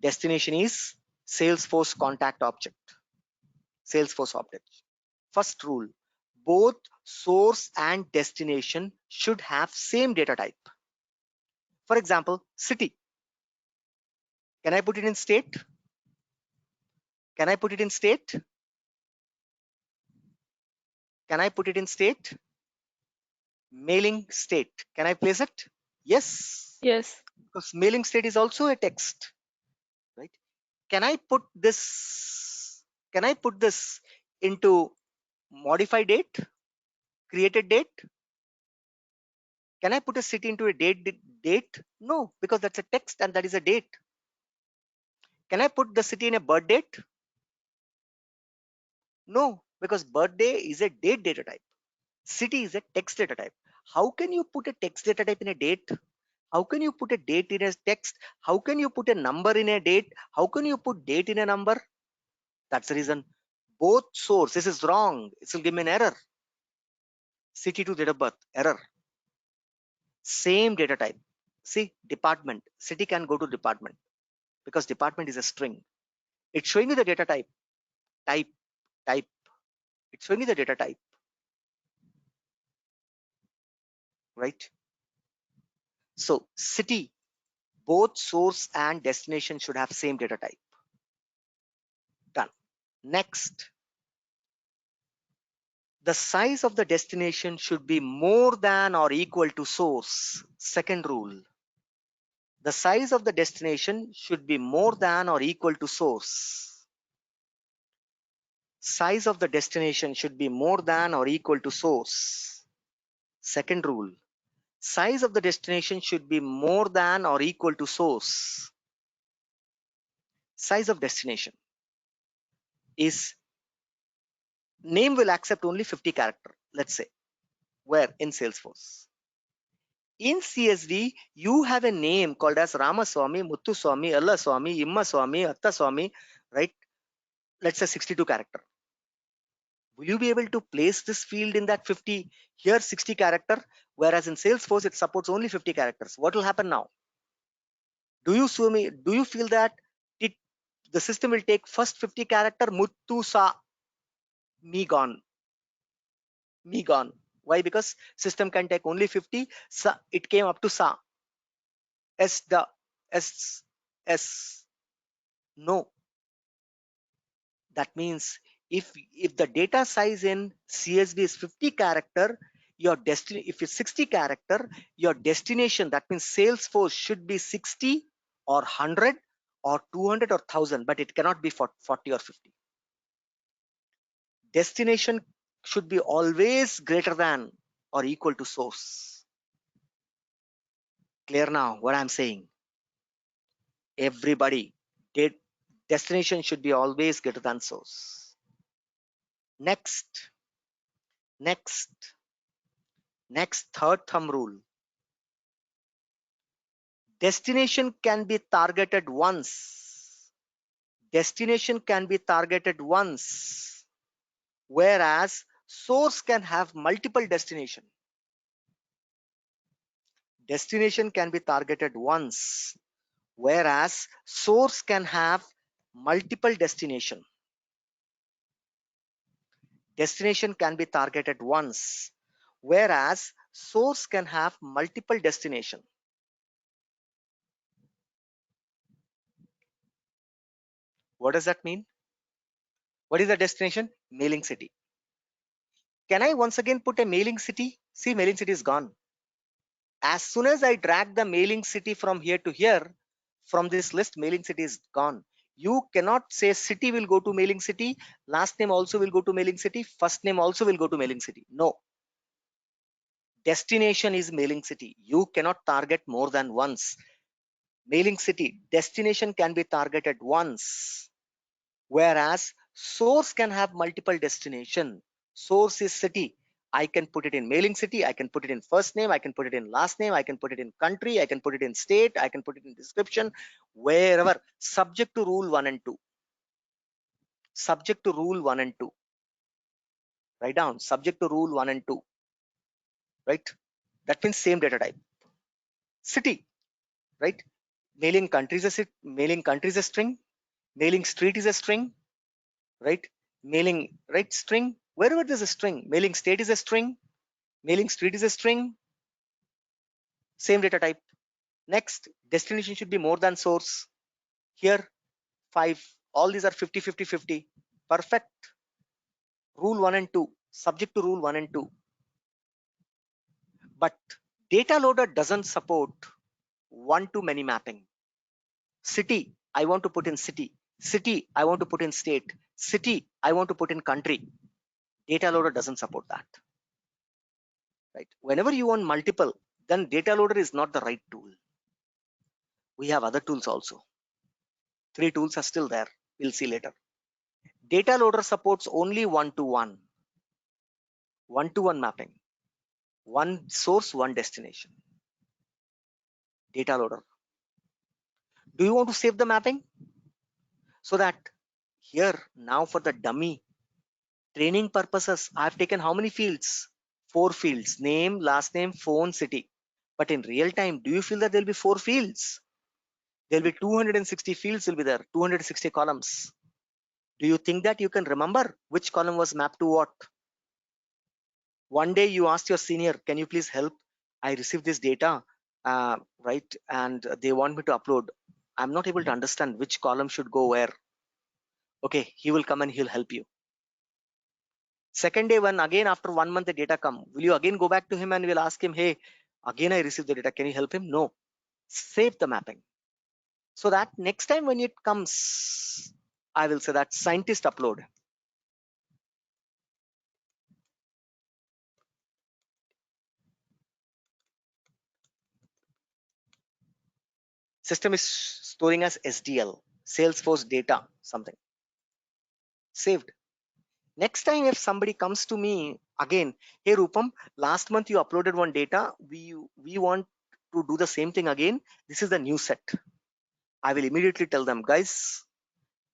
S2: destination is Salesforce contact object, Salesforce object. First rule, both source and destination should have same data type. For example, city. Can I put it in state? Can I put it in state? Can I put it in state? Mailing state. Can I place it? Yes.
S10: Yes.
S2: Because mailing state is also a text, right? Can I put this? Can I put this into modify date, created date? Can I put a city into a date? No, because that's a text and that is a date. Can I put the city in a birth date? No, because birthday is a date data type. City is a text data type. How can you put a text data type in a date? How can you put a date in a text? How can you put a number in a date? How can you put date in a number? That's the reason both source, this is wrong. It will give me an error. City to date of birth, error. Same data type. See, department, city can go to department because department is a string. It's showing you the data type, type. It's showing you the data type, right? So city, both source and destination should have same data type. Done. Next, the size of the destination should be more than or equal to source. Second rule. The size of the destination should be more than or equal to source. Size of the destination should be more than or equal to source. Second rule. Size of the destination should be more than or equal to source. Size of destination is name will accept only 50 character, let's say, where in Salesforce. In CSV, you have a name called as Ramaswamy, Muttuswamy, Allaswamy, Immaswamy, Attaswamy, right? Let's say 62 character. Will you be able to place this field in that 50? Here 60 character, whereas in Salesforce it supports only 50 characters. What will happen now? Do you feel that the system will take first 50 character Muttu sa me gone? Me gone. Why? Because system can take only 50. Sa, it came up to sa. No. That means if the data size in CSV is 50 character, if it's 60 character, your destination, that means Salesforce, should be 60 or 100 or 200 or 1000, but it cannot be 40 or 50. Destination should be always greater than or equal to source. Clear now what I'm saying? Everybody, destination should be always greater than source. Next, third thumb rule. Destination can be targeted once. Destination can be targeted once, whereas source can have multiple destination. Destination can be targeted once, whereas source can have multiple destination. Destination can be targeted once, whereas source can have multiple destination. What does that mean? What is the destination? Mailing city. Can I once again put a mailing city? See, mailing city is gone. As soon as I drag the mailing city from here to here, from this list, mailing city is gone. You cannot say city will go to mailing city, last name also will go to mailing city, first name also will go to mailing city. No. Destination is mailing city. You cannot target more than once. Mailing city, destination can be targeted once, whereas source can have multiple destination. Source is city. I can put it in mailing city, I can put it in first name, I can put it in last name, I can put it in country, I can put it in state, I can put it in description, wherever, subject to rule 1 and 2. Subject to rule 1 and 2. Write down, subject to rule 1 and 2. Right? That means same data type. City, right? Mailing country is a mailing country is a string, mailing street is a string, right? Mailing right string, wherever there's a string, mailing state is a string, mailing street is a string, same data type. Next, destination should be more than source. Here 5, all these are 50 50 50. Perfect. Rule 1 and 2, subject to rule 1 and 2. But data loader doesn't support one-to-many mapping. City, I want to put in city. City, I want to put in state. City, I want to put in country. Data loader doesn't support that. Right? Whenever you want multiple, then data loader is not the right tool. We have other tools also. 3 tools are still there. We'll see later. Data loader supports only one-to-one. One-to-one mapping. One source, one destination. Data loader. Do you want to save the mapping? So that here now for the dummy training purposes, I've taken how many fields? 4 fields, name, last name, phone, city. But in real time, do you feel that there'll be 4 fields? There'll be 260 fields will be there, 260 columns. Do you think that you can remember which column was mapped to what? One day you asked your senior, can you please help? I received this data, right? And they want me to upload. I'm not able to understand which column should go where. Okay, he will come and he'll help you. Second day, when again after 1 month the data come, will you again go back to him and will ask him, hey, again I received the data, can you help him? No. Save the mapping. So that next time when it comes, I will say that scientist upload. System is storing as SDL, Salesforce data, something. Saved. Next time if somebody comes to me again, hey Rupam, last month you uploaded one data, we want to do the same thing again. This is the new set. I will immediately tell them, guys,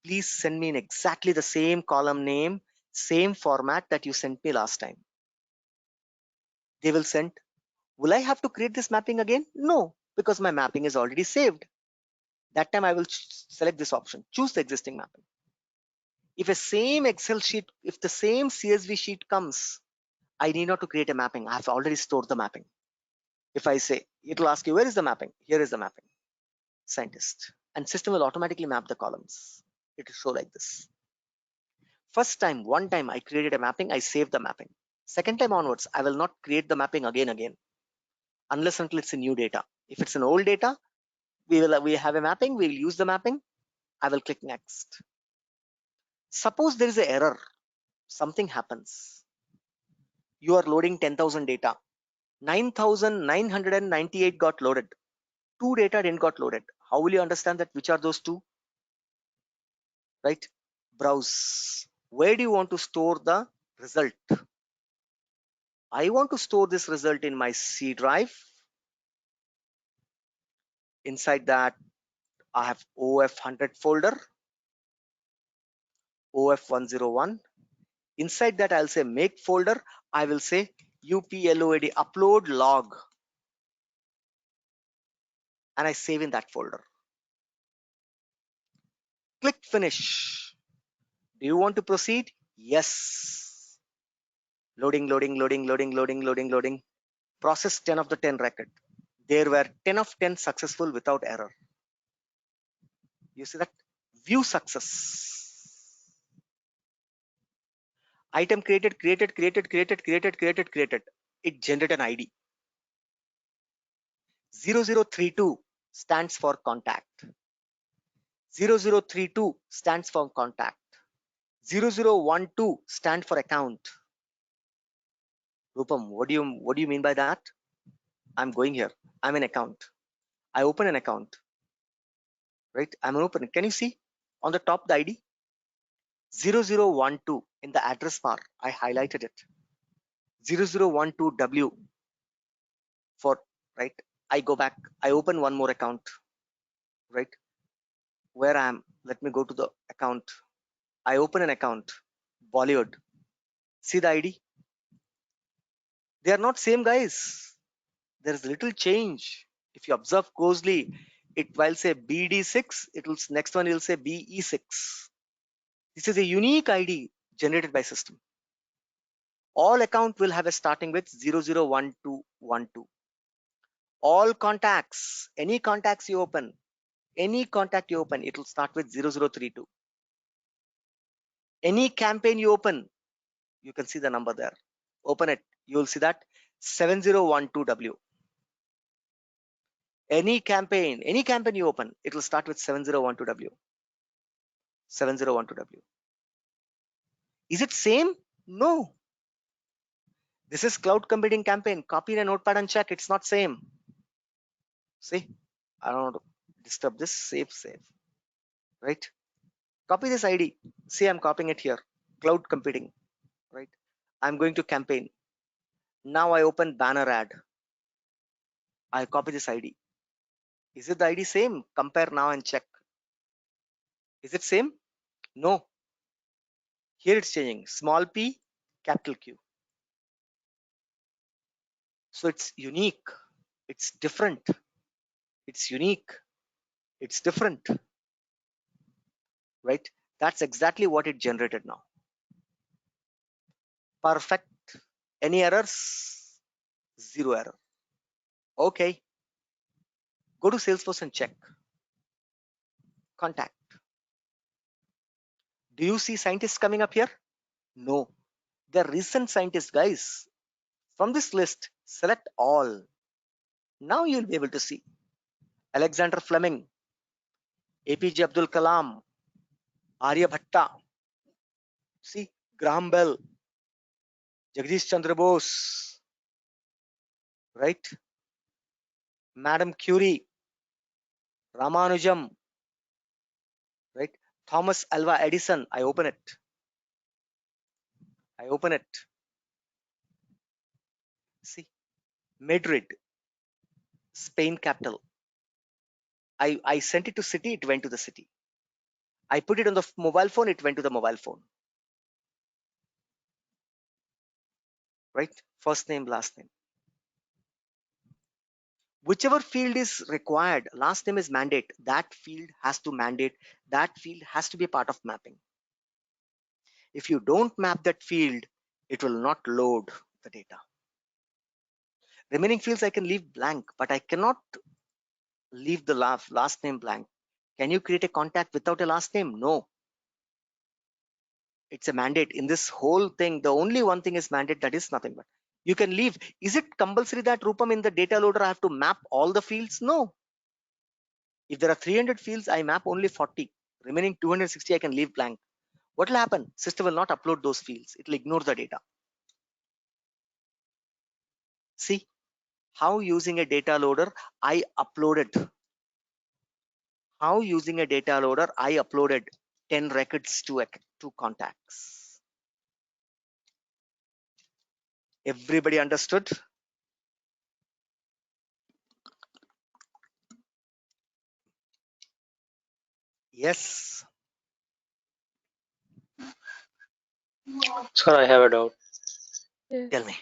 S2: please send me in exactly the same column name, same format that you sent me last time. They will send. Will I have to create this mapping again? No, because my mapping is already saved. That time I will select this option, choose the existing mapping. If a same Excel sheet, if the same CSV sheet comes, I need not to create a mapping. I have already stored the mapping. If I say, it will ask you, where is the mapping? Here is the mapping. scientist, and system will automatically map the columns. It will show like this. First time, one time I created a mapping, I saved the mapping. Second time onwards, I will not create the mapping again, unless until it's a new data. If it's an old data, we have a mapping, we will use the mapping. I will click next. Suppose there is an error, something happens. You are loading 10,000 data. 9,998 got loaded. 2 data didn't got loaded. How will you understand that which are those 2? Right? Browse. Where do you want to store the result? I want to store this result in my C drive. Inside that, I have OF100 folder, OF101. Inside that, I'll say make folder. I will say upload upload log, and I save in that folder. Click finish. Do you want to proceed? Yes. Loading, loading, loading, loading, loading, loading, loading. Process 10 of the 10 record. There were 10 of 10 successful without error. You see that? View success. Item created. It generated an ID. 0032 stands for contact. 0032 stands for contact. 0012 stands for account. Rupam, what do you mean by that? I'm going here. I'm an account. I open an account. Right? I'm open. Can you see on the top the ID? 0012 in the address bar. I highlighted it. 0012W for, right? I go back. I open one more account. Right? Where I am. Let me go to the account. I open an account. Bollywood. See the ID? They are not same, guys. There is little change. If you observe closely, it will say BD6. It will next one will say BE6. This is a unique ID generated by system. All account will have a starting with 001212. All contacts, any contacts you open, it will start with 0032. Any campaign you open, you can see the number there. Open it, you will see that 7012W. Any campaign you open, it will start with 7012W. 7012W. Is it same? No. This is cloud computing campaign. Copy the notepad and check. It's not same. See, I don't want to disturb this. Save. Right? Copy this ID. See, I'm copying it here. Cloud computing. Right? I'm going to campaign. Now I open banner ad. I copy this ID. Is it the ID same? Compare now and check. Is it same? No. Here it's changing. Small p, capital Q. So it's unique. It's different. It's unique. It's different. Right? That's exactly what it generated now. Perfect. Any errors? Zero error. Okay. Go to Salesforce and check. Contact. Do you see scientists coming up here? No. They're recent scientists, guys. From this list, select all. Now you'll be able to see Alexander Fleming, APJ Abdul Kalam, Aryabhatta. See, Graham Bell, Jagdish Chandra Bose, right? Madam Curie, Ramanujam, right? Thomas Alva Edison. I open it. See, Madrid, Spain capital. I sent it to city, it went to the city. I put it on the mobile phone, it went to the mobile phone. Right? First name, last name. Whichever field is required, last name is mandate. That field has to mandate. That field has to be part of mapping. If you don't map that field, it will not load the data. Remaining fields I can leave blank, but I cannot leave the last name blank. Can you create a contact without a last name? No. It's a mandate in this whole thing. The only one thing is mandate, that is nothing but you can leave. Is it compulsory that Rupam in the data loader I have to map all the fields? No. If there are 300 fields, I map only 40. Remaining 260 I can leave blank. What will happen? System will not upload those fields. It will ignore the data. See how using a data loader I uploaded. How using a data loader I uploaded 10 records to contacts. Everybody understood? Yes.
S4: Sir, I have a doubt.
S2: Tell me.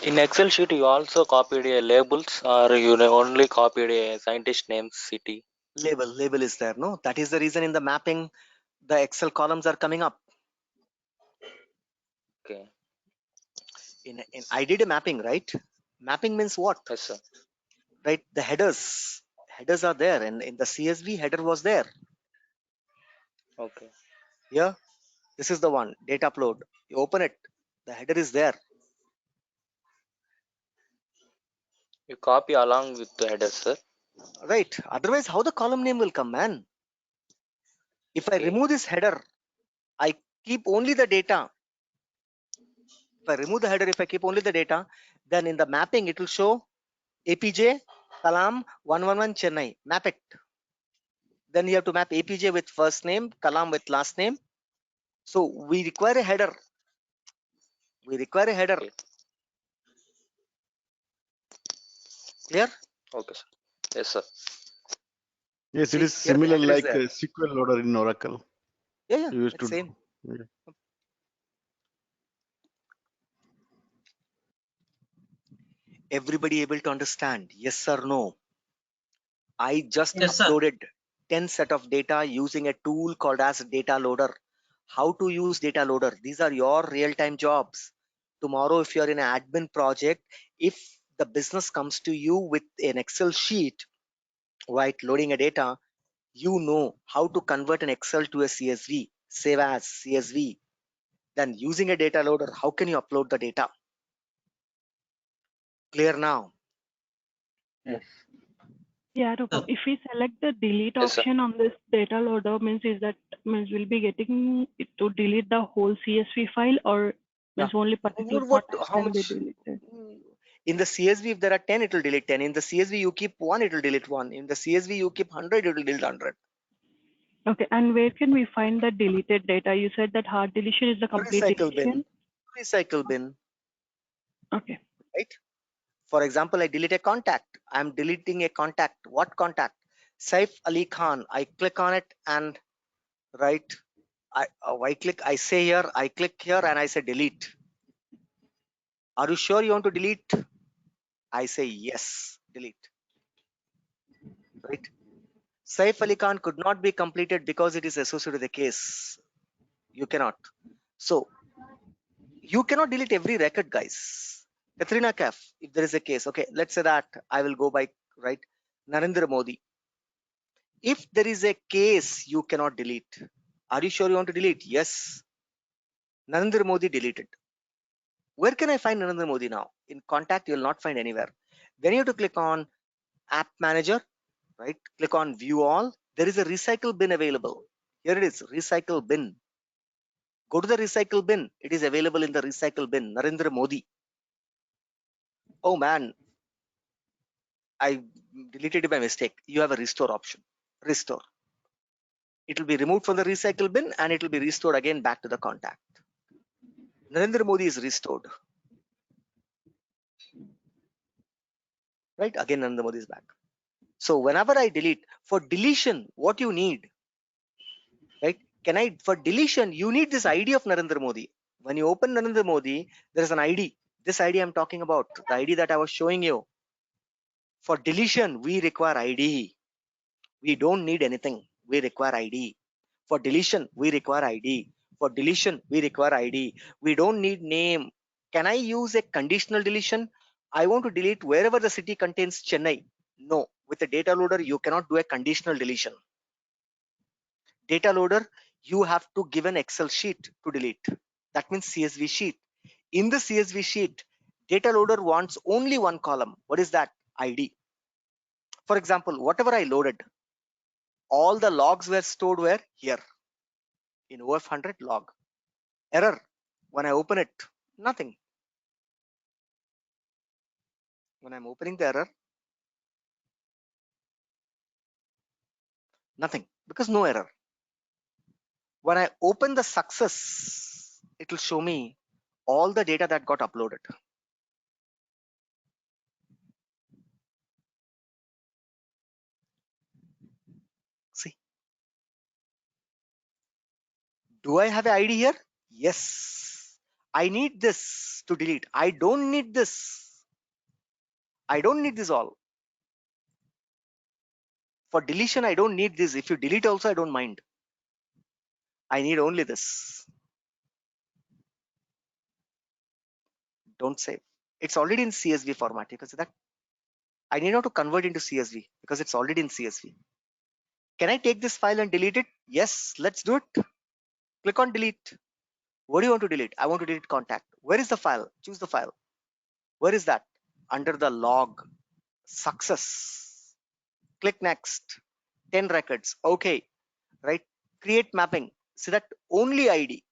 S4: In Excel sheet, you also copied a labels, or you only copied a scientist name, city?
S2: Label is there. No, that is the reason in the mapping the Excel columns are coming up.
S4: Okay.
S2: In I did a mapping, right? Mapping means what?
S4: Yes, sir.
S2: Right, the headers are there, and in the CSV header was there.
S4: Okay.
S2: Here, this is the one, data upload. You open it, the header is there.
S4: You copy along with the header, sir.
S2: Right, otherwise how the column name will come, man? If I
S4: Okay.
S2: remove this header, I keep only the data. If I remove the header, if I keep only the data, then in the mapping it will show APJ Kalam 111 Chennai. Map it. Then you have to map APJ with first name, Kalam with last name. So we require a header. We require a header.
S4: Okay.
S2: Clear?
S4: Okay, sir. Yes, sir.
S7: Yes, it
S2: See,
S7: is
S2: here the
S7: similar
S2: header is
S7: like
S2: there.
S7: a SQL loader in Oracle.
S2: Yeah,
S7: You used
S2: it's
S7: to
S2: same.
S7: do. Yeah.
S2: Everybody able to understand? Yes or no? I just
S8: Yes, sir.
S2: uploaded 10 set of data using a tool called as data loader. How to use data loader? These are your real-time jobs. Tomorrow, if you're in an admin project, if the business comes to you with an Excel sheet, right, loading a data, you know how to convert an Excel to a CSV, save as CSV. Then using a data loader, how can you upload the data? Clear now?
S3: Yes.
S10: Yeah, Rupam, if we select the delete
S4: Yes, sir.
S10: option on this data loader, means we'll be getting it to delete the whole CSV file, or means only particular contacts
S2: How
S10: can be
S2: much?
S10: deleted?
S2: In the CSV, if there are 10, it will delete 10. In the CSV, you keep 1, it will delete 1. In the CSV, you keep 100, it will delete 100.
S10: Okay, and where can we find the deleted data? You said that hard deletion is the complete
S2: Recycle bin.
S10: deletion.
S2: Recycle bin,
S10: Okay.
S2: right? For example, I delete a contact. I'm deleting a contact. What contact? Saif Ali Khan. I click on it and right. I click. I say here. I click here and I say delete. Are you sure you want to delete? I say yes. Delete. Right. Saif Ali Khan could not be completed because it is associated with the case. You cannot. So you cannot delete every record, guys. Katrina Kaif, if there is a case, okay, let's say that I will go by right Narendra Modi. If there is a case you cannot delete, are you sure you want to delete? Yes. Narendra Modi deleted. Where can I find Narendra Modi now? In contact, you will not find anywhere. Then you have to click on App Manager, right? Click on View All. There is a recycle bin available. Here it is, recycle bin. Go to the recycle bin. It is available in the recycle bin. Narendra Modi. Oh man, I deleted it by mistake. You have a restore option. Restore. It will be removed from the recycle bin and it will be restored again back to the contact. Narendra Modi is restored. Right? Again, Narendra Modi is back. So whenever I delete, for deletion, what you need, right? For deletion, you need this ID of Narendra Modi. When you open Narendra Modi, there is an ID. This ID I'm talking about, the ID that I was showing you. For deletion, we require ID. We don't need anything. We require ID. For deletion, we require ID. For deletion, we require ID. We don't need name. Can I use a conditional deletion? I want to delete wherever the city contains Chennai. No, with the data loader, you cannot do a conditional deletion. Data loader, you have to give an Excel sheet to delete. That means CSV sheet. In the CSV sheet, data loader wants only one column. What is that? ID. For example, whatever I loaded, all the logs were stored where? Here in OF100 log. Error. When I open it, nothing. When I'm opening the error, nothing, because no error. When I open the success, it will show me all the data that got uploaded. See, do I have an ID here? Yes. I need this to delete. I don't need this. I don't need this all. For deletion, I don't need this. If you delete also, I don't mind. I need only this. Don't save. It's already in CSV format. You can see that. I need not to convert into CSV because it's already in CSV. Can I take this file and delete it? Yes, let's do it. Click on delete. What do you want to delete? I want to delete contact. Where is the file? Choose the file. Where is that? Under the log. Success. Click next. 10 records. Okay. Right. Create mapping. See that only ID.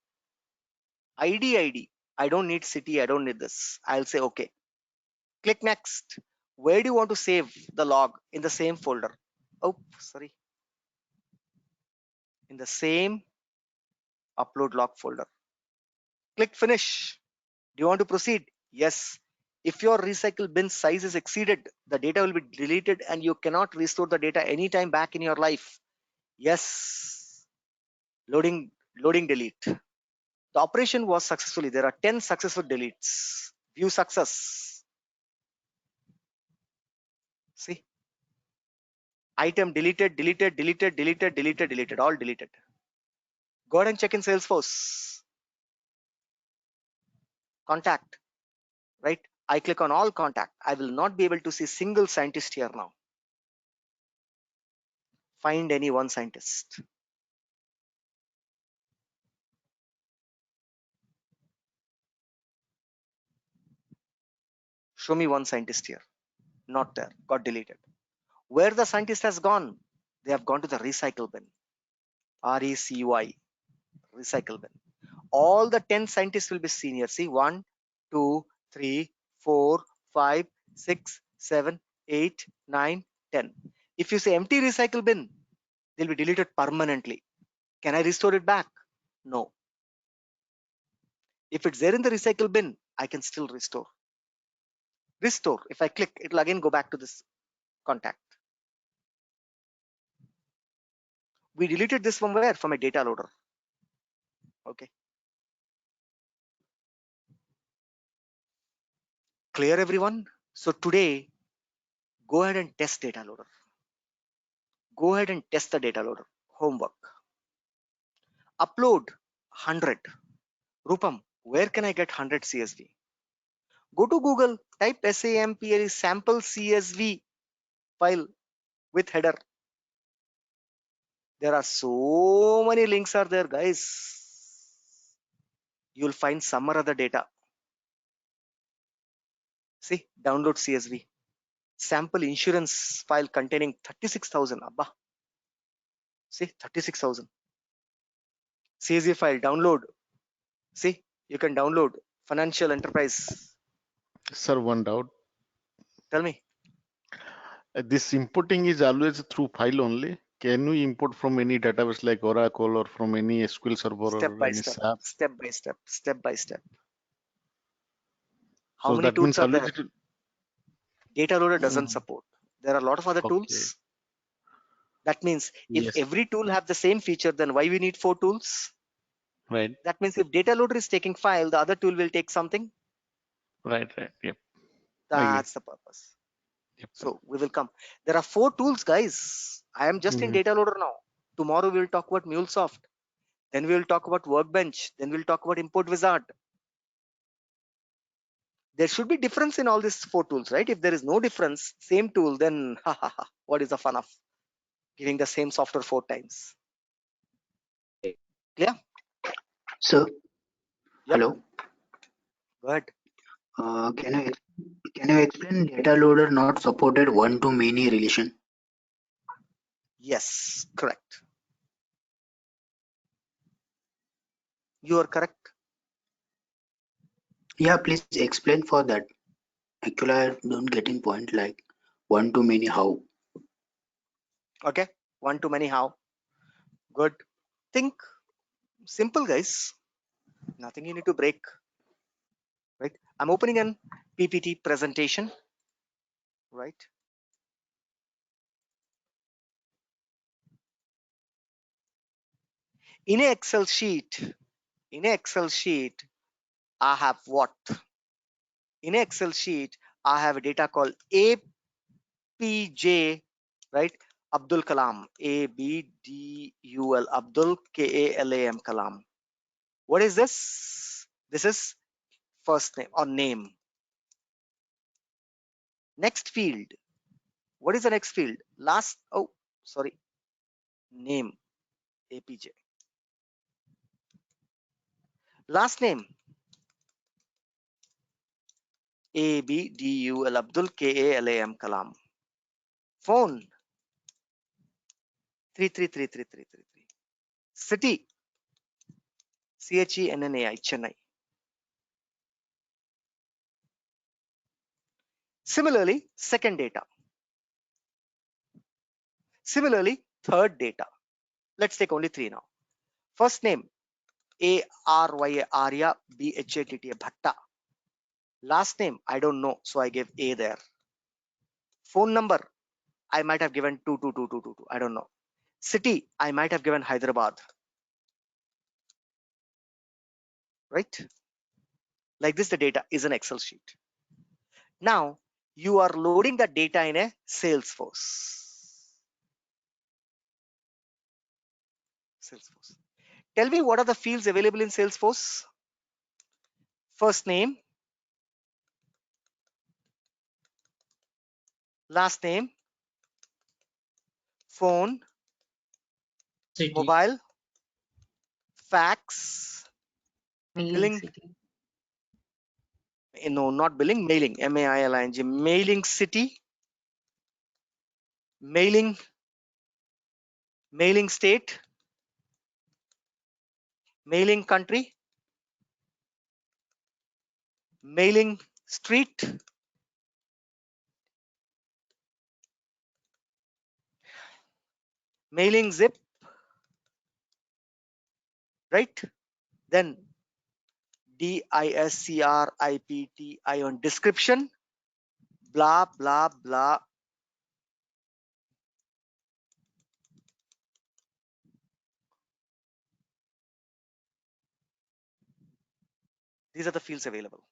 S2: ID. I don't need city. I don't need this. I'll say okay. Click next. Where do you want to save the log? In the same folder. Oh, sorry. In the same upload log folder. Click finish. Do you want to proceed? Yes. If your recycle bin size is exceeded, the data will be deleted and you cannot restore the data anytime back in your life. Yes. Loading, delete. The operation was successfully. There are 10 successful deletes. View success. See. Item deleted, all deleted. Go ahead and check in Salesforce. Contact, right? I click on all contact. I will not be able to see single scientist here now. Find any one scientist. Show me one scientist here. Not there. Got deleted. Where the scientist has gone? They have gone to the recycle bin. RECY. Recycle bin. All the 10 scientists will be seen here. See, 1, 2, 3, 4, 5, 6, 7, 8, 9, 10. If you say empty recycle bin, they'll be deleted permanently. Can I restore it back? No. If it's there in the recycle bin, I can still restore. Restore. If I click, it'll again go back to this contact. We deleted this from where? From a data loader. Okay. Clear, everyone? So today, go ahead and test data loader. Go ahead and test the data loader. Homework. Upload 100. Rupam, where can I get 100 CSV? Go to Google, type SAMPLE sample CSV file with header. There are so many links are there, guys. You'll find some or other data. See, download CSV. Sample insurance file containing 36,000. Abba. See, 36,000. CSV file, download. See, you can download financial enterprise.
S7: Sir, one doubt.
S2: Tell me.
S7: This importing is always through file only. Can we import from any database like Oracle or from any SQL server
S2: Step
S7: or
S2: by
S7: any
S2: step,
S7: SAP?
S2: step by step. How
S7: So
S2: many
S7: that means
S2: tools are
S7: always
S2: there?
S7: it will.
S2: Data loader doesn't support. There are a lot of other
S7: Okay.
S2: tools. That means if
S7: Yes.
S2: every tool have the same feature, then why we need 4 tools?
S7: Right.
S2: That means if data loader is taking file, the other tool will take something.
S7: Right. Yep.
S2: That's the purpose.
S7: Yep.
S2: So we will come. There are 4 tools, guys. I am just in data loader now. Tomorrow we will talk about MuleSoft. Then we will talk about Workbench. Then we'll talk about Import Wizard. There should be difference in all these 4 tools, right? If there is no difference, same tool, then what is the fun of giving the same software 4 times? Clear?
S9: Sir,
S2: Yep.
S9: hello.
S2: Go ahead.
S9: Can you explain data loader not supported one-to-many relation?
S2: Yes, correct. You are correct.
S9: Yeah, please explain for that. Actually, I don't getting point like one-to-many how.
S2: Okay. One to many how. Good. Think simple, guys. Nothing you need to break. Right. I'm opening an PPT presentation. Right. In an Excel sheet, I have what? In an Excel sheet, I have a data called APJ, right? Abdul Kalam, ABDUL, Abdul KALAM Kalam. What is this? This is first name or name. Next field. What is the next field? Name, APJ. Last name, ABDUL, Abdul KALAM Kalam. Phone, 333333. City, CHENNAI, Chennai. Similarly, second data. Similarly, third data. Let's take only 3 now. First name, ARYA, Arya, BHATTA, Bhatta. Last name, I don't know, so I gave A there. Phone number, I might have given 22222, I don't know. City, I might have given Hyderabad. Right? Like this, the data is an Excel sheet. Now, you are loading the data in a Salesforce. Tell me what are the fields available in Salesforce? First name, last name, phone,
S8: City.
S2: mobile, fax, billing. No, not billing, mailing, MAILING, mailing city, mailing state, mailing country, mailing street, mailing zip, right? Then DISCRIPTI on description, blah, blah, blah. These are the fields available.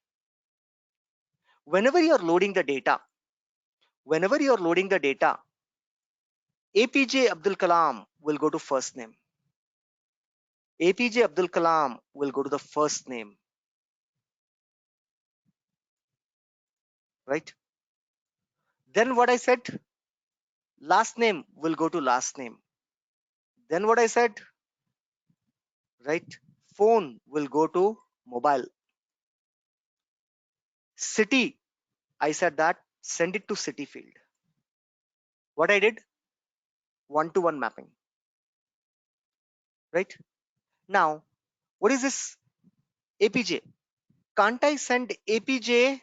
S2: Whenever you're loading the data, APJ Abdul Kalam will go to first name. APJ Abdul Kalam will go to the first name. Right? Then what I said, last name will go to last name. Then what I said, right? Phone will go to mobile. City, I said that, send it to city field. What I did, 1-to-1 mapping. Right? Now, what is this APJ? Can't I send APJ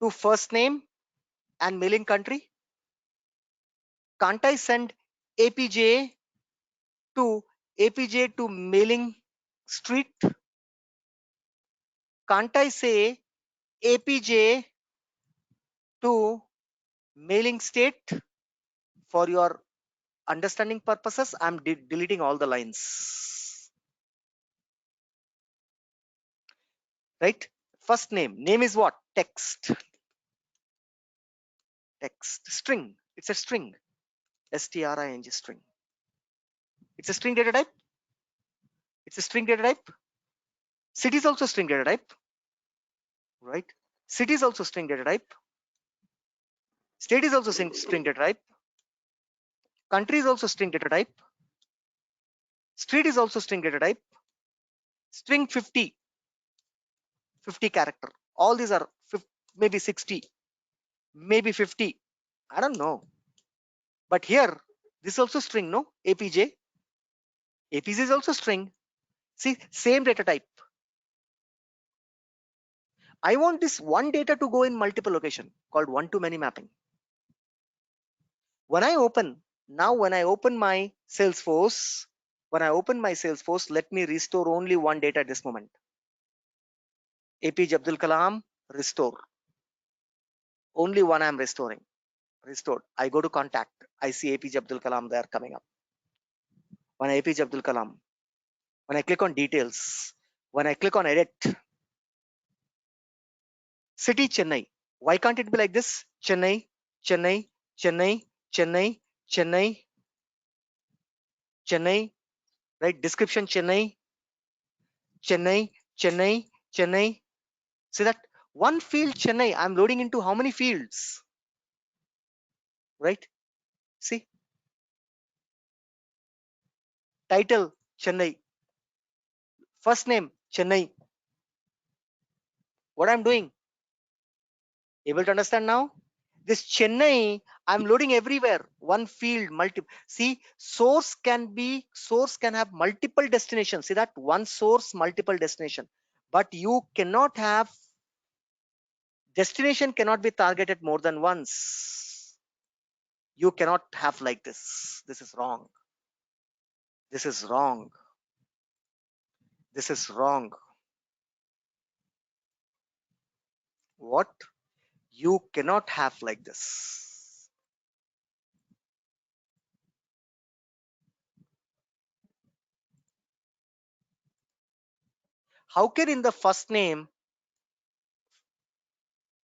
S2: to first name and mailing country? Can't I send APJ to mailing street? Can't I say APJ to mailing state? For your understanding purposes, I'm deleting all the lines. Right? First name is what? Text. String. It's a string. STRING, string. It's a string data type. City is also string data type. Right? City is also string data type. State is also string data type. Country is also string data type. Street is also string data type. String 50 character. All these are maybe 60, maybe 50. I don't know. But here, this is also string, no? APJ. APJ is also string. See, same data type. I want this one data to go in multiple location called one-to-many mapping. When I open my Salesforce, let me restore only one data at this moment. APJ Abdul Kalam, restore. Only one I'm restoring. Restored. I go to contact. I see APJ Abdul Kalam there coming up. When APJ Abdul Kalam, when I click on details, when I click on edit, city Chennai. Why can't it be like this? Chennai, Chennai, Chennai, Chennai, Chennai, Chennai, right? Description Chennai, Chennai, Chennai, Chennai. See that one field Chennai, I'm loading into how many fields? Right? See, title Chennai, first name Chennai. What I'm doing? Able to understand now? This Chennai, I'm loading everywhere. One field, multiple. See, source can have multiple destinations. See that one source, multiple destination. But you cannot have destination cannot be targeted more than once. You cannot have like this. This is wrong. This is wrong. This is wrong. What? You cannot have like this. How can in the first name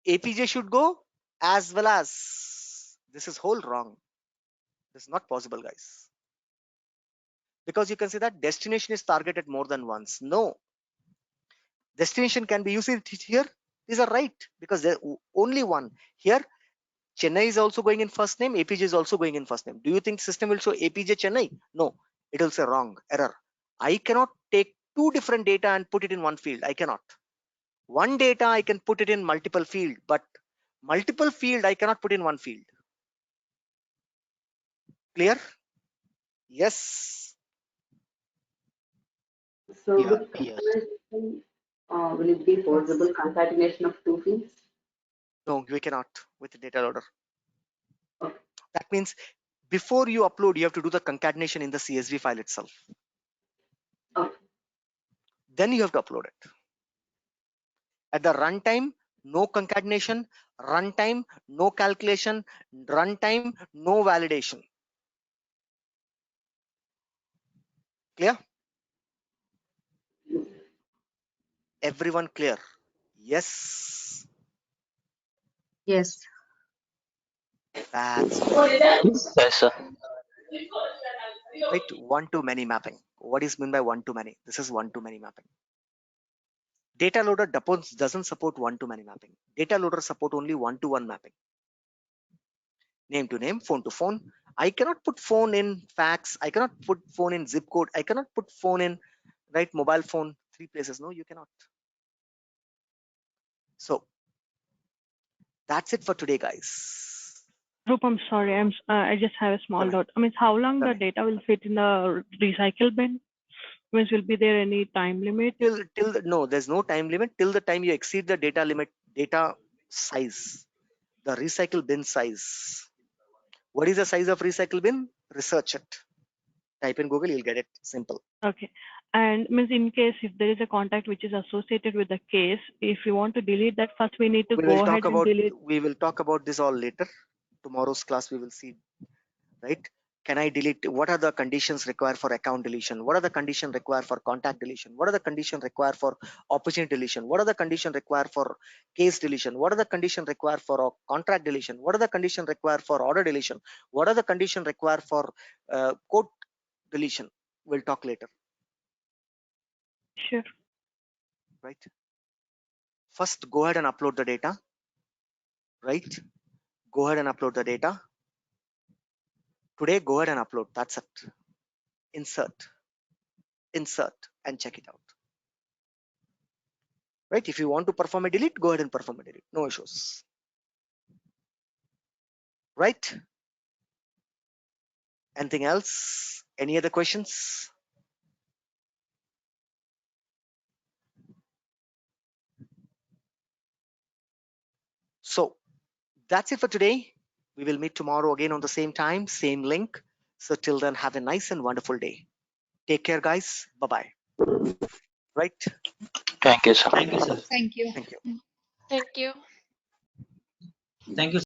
S2: APJ should go as well as this is whole wrong. This is not possible, guys. Because you can see that destination is targeted more than once. No. Destination can be used here. These are right because there only one. Here, Chennai is also going in first name. APJ is also going in first name. Do you think system will show APJ Chennai? No. It will say wrong, error. I cannot take two different data and put it in one field. I cannot. One data I can put it in multiple field, but multiple field I cannot put in one field. Clear? Yes.
S6: So
S3: Yeah,
S6: with
S3: yes.
S6: concatenation, will it be possible concatenation of two fields?
S2: No, we cannot with the data loader.
S6: Okay.
S2: That means before you upload, you have to do the concatenation in the CSV file itself.
S6: Okay.
S2: Then you have to upload it. At the runtime, no concatenation. Runtime, no calculation. Runtime, no validation. Clear? Everyone clear? Yes.
S11: Yes.
S2: That's
S4: Yes, sir.
S2: right. One-to-many mapping. What is meant by one-to-many? This is one-to-many mapping. Data loader doesn't support one-to-many mapping. Data loader support only one-to-one mapping. Name to name, phone to phone. I cannot put phone in fax. I cannot put phone in zip code. I cannot put phone in mobile phone, 3 places. No, you cannot. So that's it for today, guys.
S10: Roop, I'm sorry. I just have a small
S2: Come
S10: doubt. I mean, how long
S2: Come
S10: the data will fit in the recycle bin? Means will be there any time limit?
S2: No, there's no time limit till the time you exceed the data size, the recycle bin size. What is the size of recycle bin? Research it. Type in Google, you'll get it. Simple.
S10: Okay. And means in case if there is a contact which is associated with the case, if you want to delete that, first we need to
S2: We will
S10: go
S2: talk
S10: ahead and
S2: about
S10: delete.
S2: this all later. Tomorrow's class we will see, right? Can I delete? What are the conditions required for account deletion? What are the conditions required for contact deletion? What are the conditions required for opportunity deletion? What are the conditions required for case deletion? What are the conditions required for a contract deletion? What are the conditions required for order deletion? What are the conditions required for code deletion? We'll talk later,
S10: Sure.
S2: right? First, go ahead and upload the data, right? Go ahead and upload the data. Today, go ahead and upload. That's it. Insert, and check it out. Right? If you want to perform a delete, go ahead and perform a delete. No issues. Right? Anything else? Any other questions? So that's it for today. We will meet tomorrow again on the same time, same link. So till then, have a nice and wonderful day. Take care, guys. Bye-bye. Right?
S4: Thank you, sir.
S8: Thank you, sir.
S11: Thank you.
S2: Thank you.
S12: Thank you.
S8: Thank you,